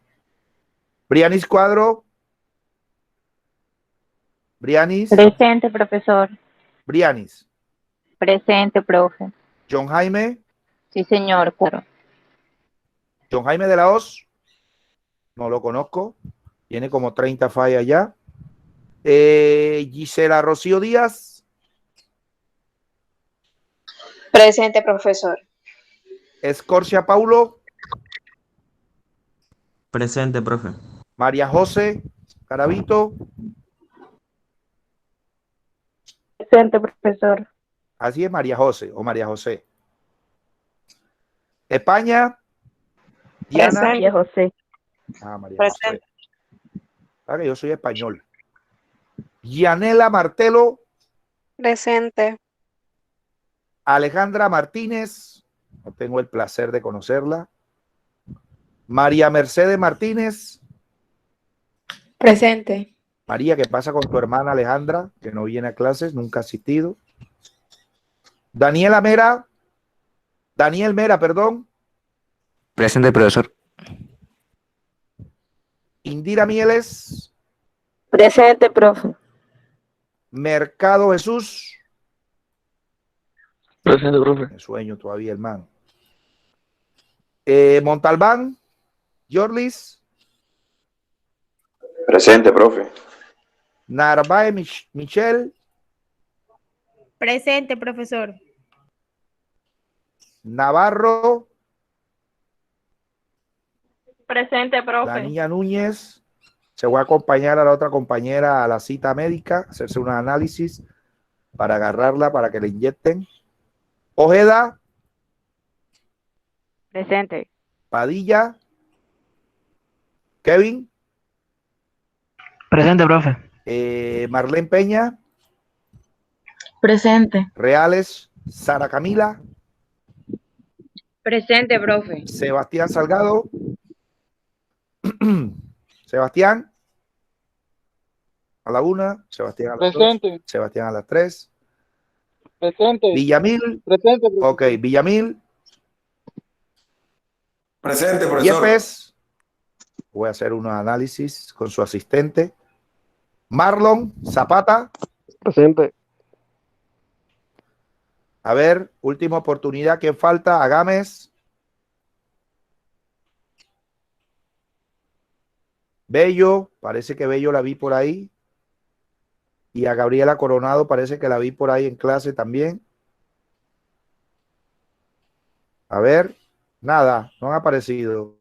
Brianis Cuadro. Brianis. Presente, profesor. Brianis. Presente, profe. John Jaime. Sí, señor, claro. John Jaime de la Hoz. No lo conozco. Tiene como 30 fallas ya. Gisela Rocío Díaz. Presente, profesor. Escorcia Paulo. Presente, profe. María José Caravito. Presente, profesor. Así es, María José o María José. España. Diana. María José. Ah, María Presente. José. Ah, que yo soy español. Yanela Martelo. Presente. Alejandra Martínez. No tengo el placer de conocerla. María Mercedes Martínez. Presente. María, ¿qué pasa con tu hermana Alejandra? Que no viene a clases, nunca ha asistido. Daniela Mera. Daniel Mera, perdón. Presente, profesor. Indira Mieles. Presente, profe. Mercado Jesús. Presente, profe. Me sueño todavía, hermano. Montalbán. Yorlis. Presente, profe. Narváez Michelle. Presente, profesor. Navarro. Presente, La niña Núñez. Se va a acompañar a la otra compañera a la cita médica, hacerse un análisis para agarrarla, para que le inyecten. Ojeda. Presente. Padilla. Kevin. Presente, profe. Marlene Peña. Presente. Reales. Sara Camila. Presente, profe. Sebastián Salgado. Sebastián. A la 1. Sebastián a las 2. Sebastián a las 3. Presente. Villamil. Presente, Ok, Villamil. Presente, profesor. Yepes. Voy a hacer unos análisis con su asistente. Marlon Zapata. Presente. A ver, última oportunidad. ¿Quién falta? Agames. Bello. Parece que Bello la vi por ahí. Y a Gabriela Coronado parece que la vi por ahí en clase también. A ver. Nada. No han aparecido.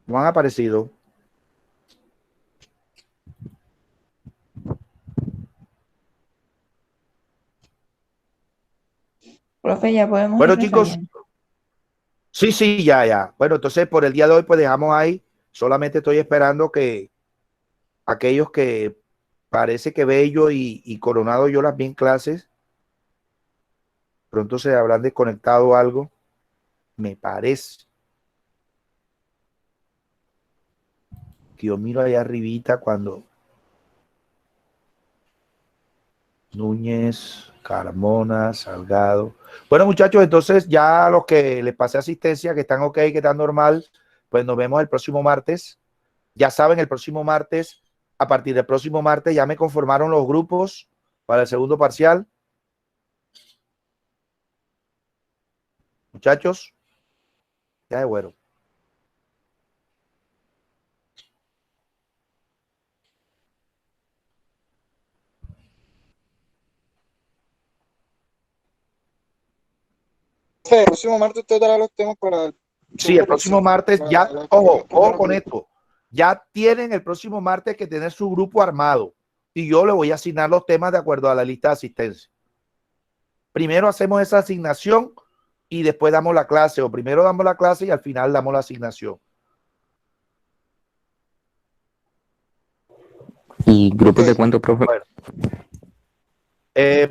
No han aparecido. Profe, ya podemos Bueno, ir chicos. resolviendo. Sí, ya. Bueno, entonces por el día de hoy pues dejamos ahí. Solamente estoy esperando que aquellos que parece que Bello y Coronado yo las vi en clases, pronto se habrán desconectado algo. Me parece. Que yo miro allá arribita cuando Núñez, Carmona, Salgado. Bueno, muchachos, entonces ya los que les pasé asistencia, que están ok, que están normal, pues nos vemos el próximo martes. Ya saben, el próximo martes, a partir del próximo martes, ya me conformaron los grupos para el segundo parcial. Muchachos, ya de bueno. El próximo martes usted dará los temas para el... Sí, el próximo martes ya, ojo con esto. Ya tienen el próximo martes que tener su grupo armado y yo le voy a asignar los temas de acuerdo a la lista de asistencia. Primero hacemos esa asignación y después damos la clase, o primero damos la clase y al final damos la asignación. ¿Y grupos de cuánto, profe? Bueno.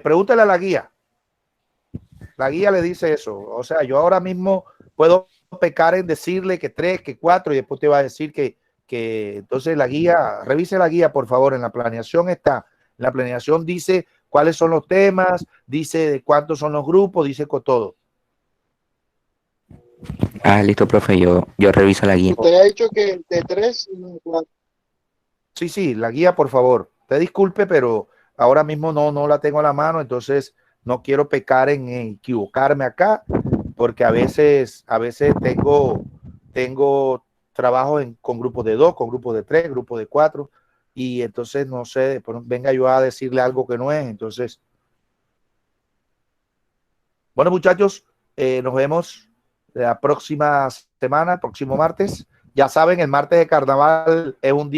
Pregúntale a la guía. La guía le dice eso. O sea, yo ahora mismo puedo pecar en decirle que 3, que 4 y después te va a decir que entonces la guía, revise la guía por favor, en la planeación está. En la planeación dice cuáles son los temas, dice de cuántos son los grupos, dice con todo. Ah, listo, profe, yo reviso la guía. Usted ha dicho que de 3 y no de 4. Sí, la guía por favor. Te disculpe, pero ahora mismo no la tengo a la mano, entonces no quiero pecar en equivocarme acá, porque a veces tengo trabajo con grupos de 2, con grupos de 3, grupos de 4, y entonces no sé, venga yo a decirle algo que no es. Entonces, bueno muchachos, nos vemos la próxima semana, próximo martes. Ya saben, el martes de carnaval es un día